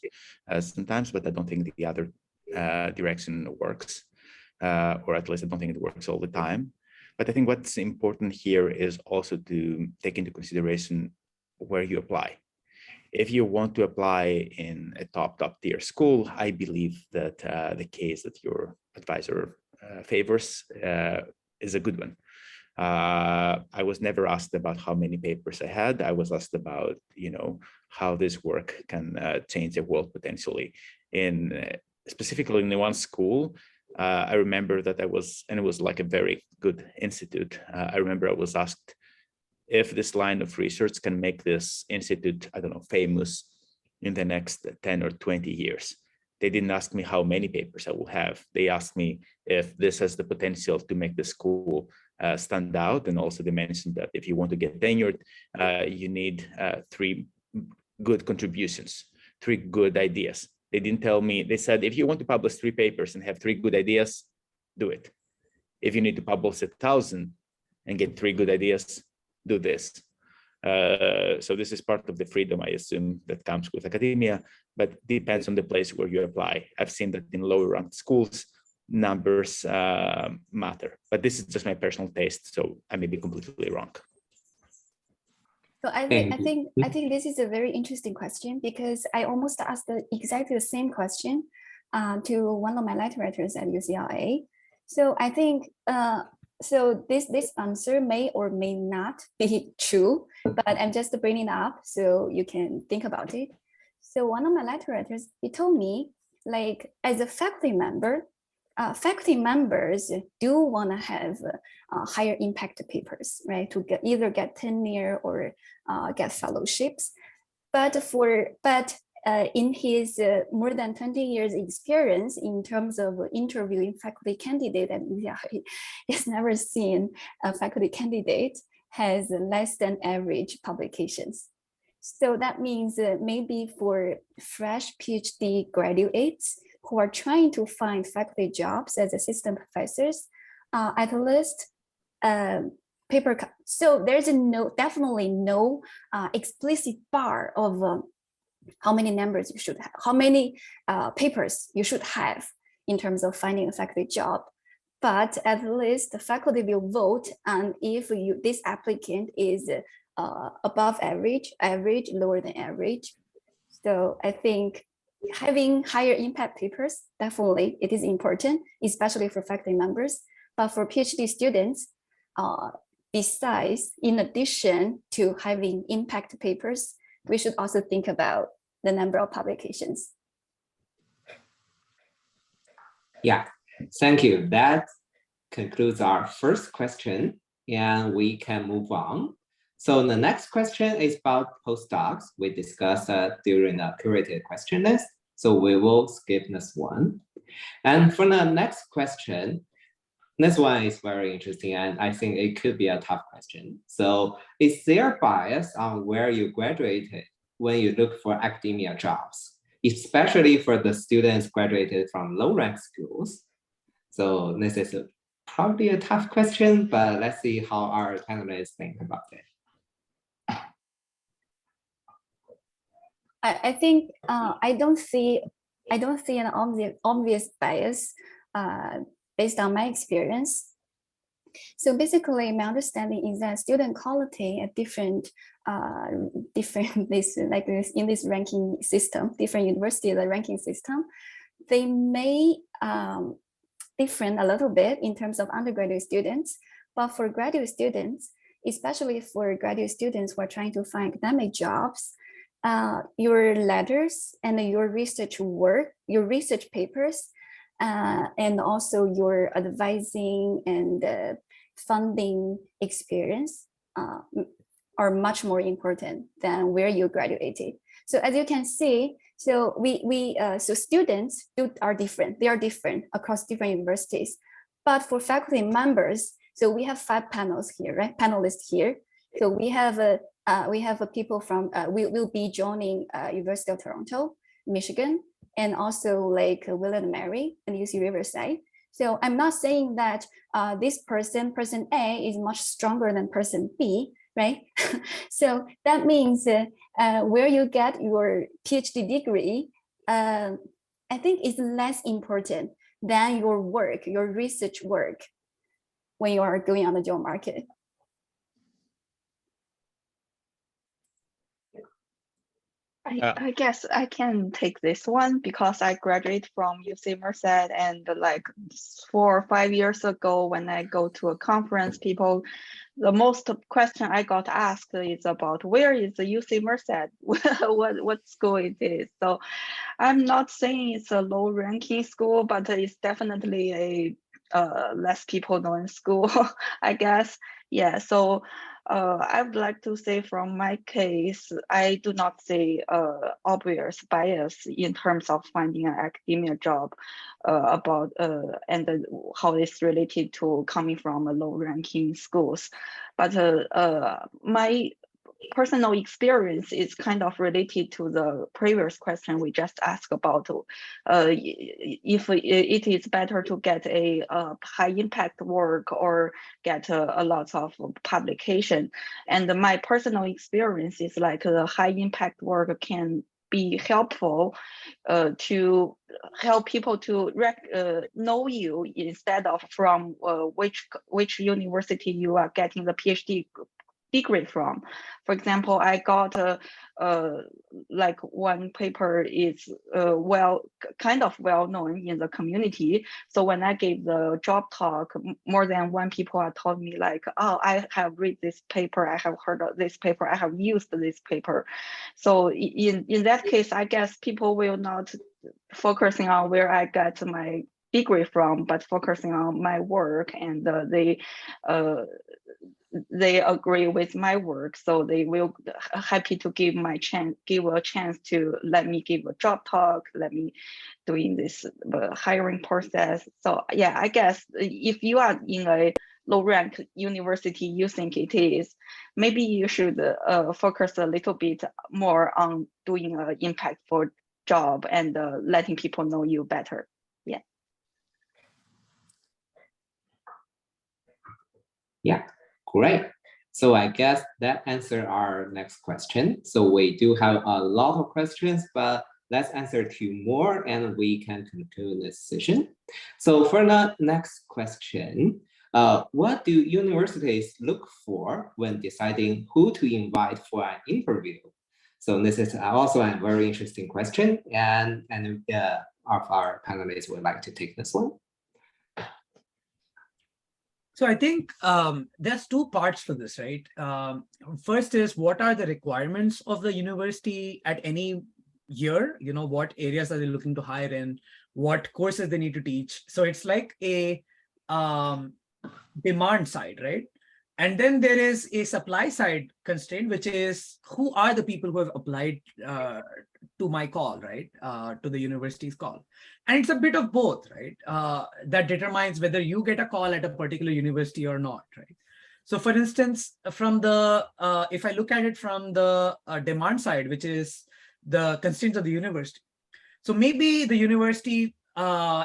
sometimes, but I don't think the other direction works, or at least I don't think it works all the time. But I think what's important here is also to take into consideration where you apply. If you want to apply in a top tier school, I believe that the case that your advisor favors is a good one. I was never asked about how many papers I had. I was asked about, how this work can change the world potentially. Specifically in the one school, I remember that it was like a very good institute. I remember I was asked if this line of research can make this institute, I don't know, famous in the next 10 or 20 years. They didn't ask me how many papers I will have. They asked me if this has the potential to make the school stand out. And also they mentioned that if you want to get tenured, you need 3 good contributions, 3 good ideas. They didn't tell me, they said, if you want to publish 3 papers and have 3 good ideas, do it. If you need to publish 1,000 and get 3 good ideas, do this. So this is part of the freedom, I assume, that comes with academia, but depends on the place where you apply. I've seen that in lower ranked schools, numbers matter, but this is just my personal taste, so I may be completely wrong. So I think this is a very interesting question, because I almost asked exactly the same question to one of my letter writers at UCLA. So I think so this answer may or may not be true, but I'm just bringing it up so you can think about it. So one of my letter writers, he told me, like, as a faculty member, faculty members do want to have higher impact papers, right? To either get tenure or get fellowships. But in his more than 20 years experience in terms of interviewing faculty candidate at UCL, he's never seen a faculty candidate has less than average publications. So that means maybe for fresh PhD graduates who are trying to find faculty jobs as assistant professors, at least paper. So there's definitely no explicit bar of how many numbers you should have, how many papers you should have in terms of finding a faculty job. But at least the faculty will vote, and if this applicant is above average, lower than average. So I think having higher impact papers, definitely it is important, especially for faculty members. But for PhD students, besides, in addition to having impact papers, we should also think about the number of publications. Yeah, thank you. That concludes our first question, and we can move on. So the next question is about postdocs. We discussed during the curated question list, so we will skip this one. And for the next question, this one is very interesting, and I think it could be a tough question. So is there bias on where you graduated when you look for academia jobs, especially for the students graduated from low-ranked schools? So this is probably a tough question, but let's see how our panelists think about it. I think I don't see an obvious bias based on my experience. So basically, my understanding is that student quality at different in this ranking system, different universities, the ranking system, they may different a little bit in terms of undergraduate students, but for graduate students, especially for graduate students who are trying to find academic jobs, your letters and your research work, your research papers, and also your advising and funding experience are much more important than where you graduated. So as you can see, so so students are different. They are different across different universities. But for faculty members, so we have 5 panels here, right? Panelists here. So we have people from we will be joining University of Toronto, Michigan, and also like William and Mary and UC Riverside. So I'm not saying that this person A is much stronger than person B, right? So that means where you get your PhD degree, I think is less important than your work, your research work when you are going on the job market. I guess I can take this one because I graduated from UC Merced, and like 4 or 5 years ago when I go to a conference, the most question I got asked is about where is the UC Merced, what school it is. So I'm not saying it's a low ranking school, but it's definitely a less people known school, I guess. Yeah, so I would like to say from my case, I do not see obvious bias in terms of finding an academia job about and how it's related to coming from a low ranking schools. But my personal experience is kind of related to the previous question we just asked about if it is better to get a high impact work or get a lot of publication. And my personal experience is like the high impact work can be helpful to help people to know you instead of from which university you are getting the PhD degree from. For example, I got like one paper is kind of well known in the community. So when I gave the job talk, more than one people are told me like, oh, I have read this paper, I have heard of this paper, I have used this paper. So in that case, I guess people will not focusing on where I got my degree from, but focusing on my work, and they agree with my work, so they will happy to give a chance to let me give a job talk, let me doing this hiring process. So yeah, I guess if you are in a low rank university, you think it is, maybe you should focus a little bit more on doing an impactful job and letting people know you better. Yeah. Yeah, great. So I guess that answers our next question. So we do have a lot of questions, but let's answer 2 more and we can conclude this session. So for the next question, what do universities look for when deciding who to invite for an interview? So this is also a very interesting question, and of our panelists would like to take this one. So I think there's 2 parts to this, right? First is, what are the requirements of the university at any year? You know, what areas are they looking to hire in? What courses they need to teach? So it's like a demand side, right? And then there is a supply side constraint, which is who are the people who have applied to my call, right? To the university's call. And it's a bit of both, right? That determines whether you get a call at a particular university or not, right? So for instance, from the, if I look at it from the demand side, which is the constraints of the university. So maybe the university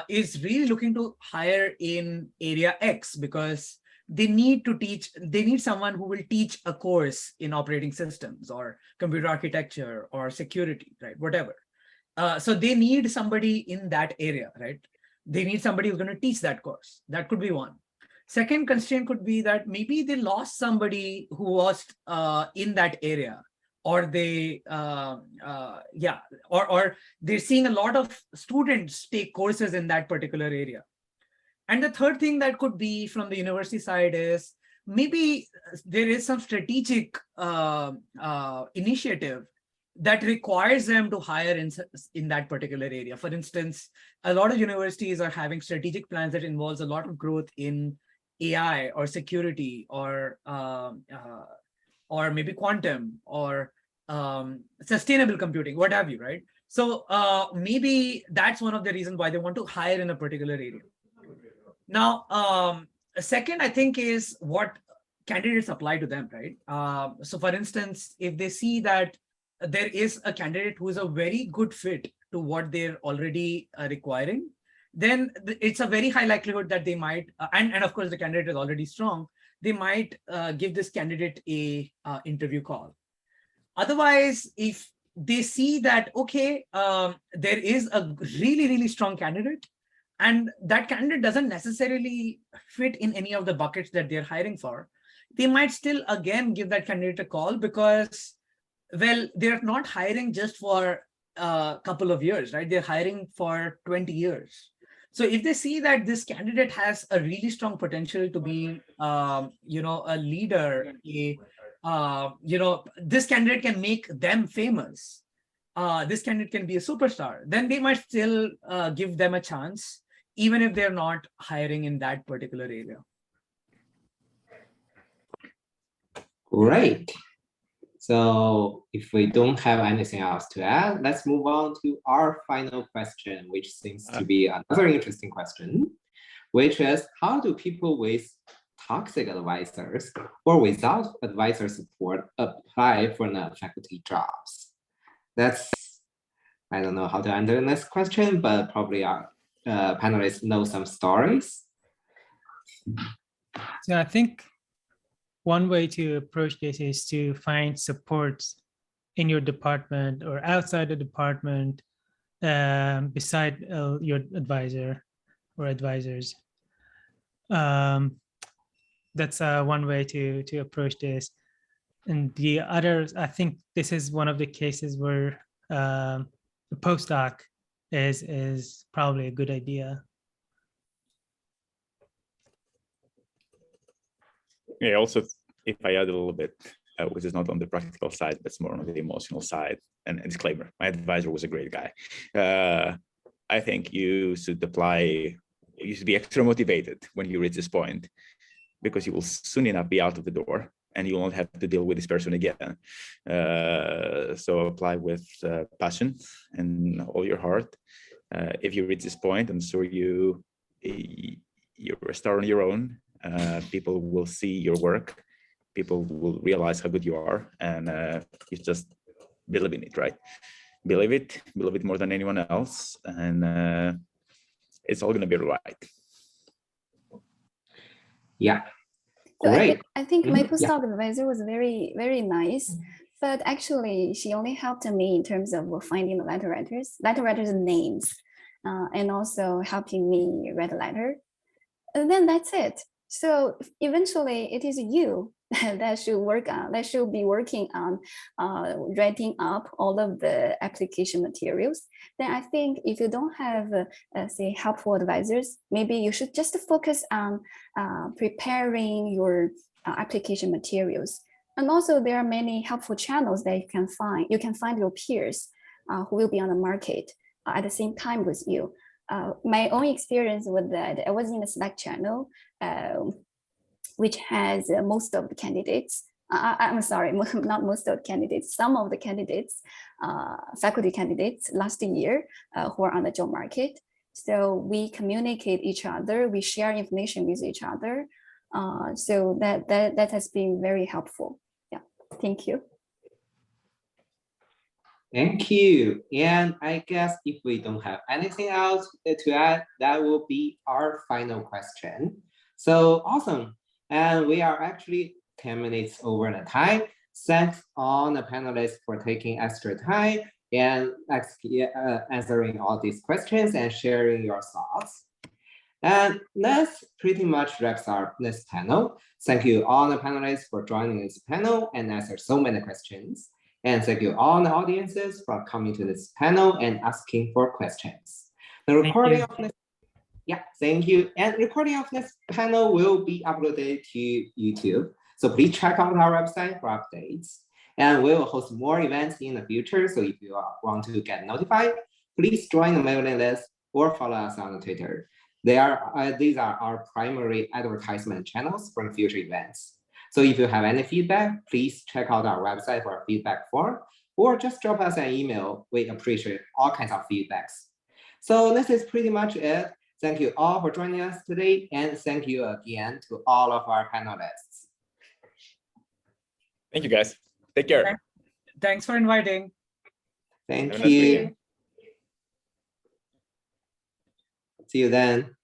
is really looking to hire in area X because they need to teach, they need someone who will teach a course in operating systems or computer architecture or security, right? Whatever. So they need somebody in that area, right? They need somebody who's going to teach that course. That could be one. Second constraint could be that maybe they lost somebody who was in that area, or they, or they're seeing a lot of students take courses in that particular area. And the third thing that could be from the university side is maybe there is some strategic initiative that requires them to hire in that particular area. For instance, a lot of universities are having strategic plans that involves a lot of growth in AI or security or maybe quantum or sustainable computing, what have you, right? So maybe that's one of the reasons why they want to hire in a particular area. Now, second, I think, is what candidates apply to them, right? So for instance, if they see that there is a candidate who is a very good fit to what they're already requiring, then it's a very high likelihood that they might, and of course the candidate is already strong, they might give this candidate a interview call. Otherwise, if they see that, okay, there is a really, really strong candidate, and that candidate doesn't necessarily fit in any of the buckets that they're hiring for, they might still again give that candidate a call because, well, they're not hiring just for a couple of years, right? They're hiring for 20 years. So if they see that this candidate has a really strong potential to be, a leader, this candidate can make them famous, this candidate can be a superstar, then they might still give them a chance, even if they're not hiring in that particular area. Great. So if we don't have anything else to add, let's move on to our final question, which seems to be another interesting question, which is, how do people with toxic advisors or without advisor support apply for non-faculty jobs? That's, I don't know how to answer this question, but probably our panelists know some stories. So I think one way to approach this is to find supports in your department or outside the department beside your advisor or advisors. That's one way to approach this. And the other, I think this is one of the cases where the postdoc is probably a good idea. Yeah, also, if I add a little bit, which is not on the practical side, but it's more on the emotional side, and disclaimer, my advisor was a great guy. I think you should apply, you should be extra motivated when you reach this point, because you will soon enough be out of the door and you won't have to deal with this person again. So apply with passion and all your heart. If you reach this point, I'm sure you're a star on your own. People will see your work. People will realize how good you are, and you just believe in it, right? Believe it more than anyone else, and it's all going to be right. Yeah. So Great. I think my Mhm, yeah. postdoc advisor was very, very nice, but actually she only helped me in terms of finding the letter writers' names, and also helping me write a letter. And then that's it. So eventually it is you that should be working on writing up all of the application materials. Then I think if you don't have, say, helpful advisors, maybe you should just focus on preparing your application materials. And also there are many helpful channels that you can find. You can find your peers who will be on the market at the same time with you. My own experience was that I was in a Slack channel, which has most of the candidates. I'm sorry, not most of the candidates, some of the candidates, faculty candidates last year who are on the job market. So we communicate each other, we share information with each other. So that has been very helpful. Yeah, thank you. Thank you. And I guess if we don't have anything else to add, that will be our final question. So awesome. And we are actually 10 minutes over the time. Thanks all the panelists for taking extra time and answering all these questions and sharing your thoughts. And that's pretty much wraps up this panel. Thank you all the panelists for joining this panel and answer so many questions. And thank you all the audiences for coming to this panel and asking for questions. The recording of this, yeah, thank you. And recording of this panel will be uploaded to YouTube. So please check out our website for updates. And we will host more events in the future. So if you want to get notified, please join the mailing list or follow us on Twitter. These are our primary advertisement channels for future events. So if you have any feedback, please check out our website for a feedback form, or just drop us an email. We appreciate all kinds of feedbacks. So this is pretty much it. Thank you all for joining us today, and thank you again to all of our panelists. Thank you, guys. Take care. Thanks for inviting. Thank Have a nice you. weekend. See you then.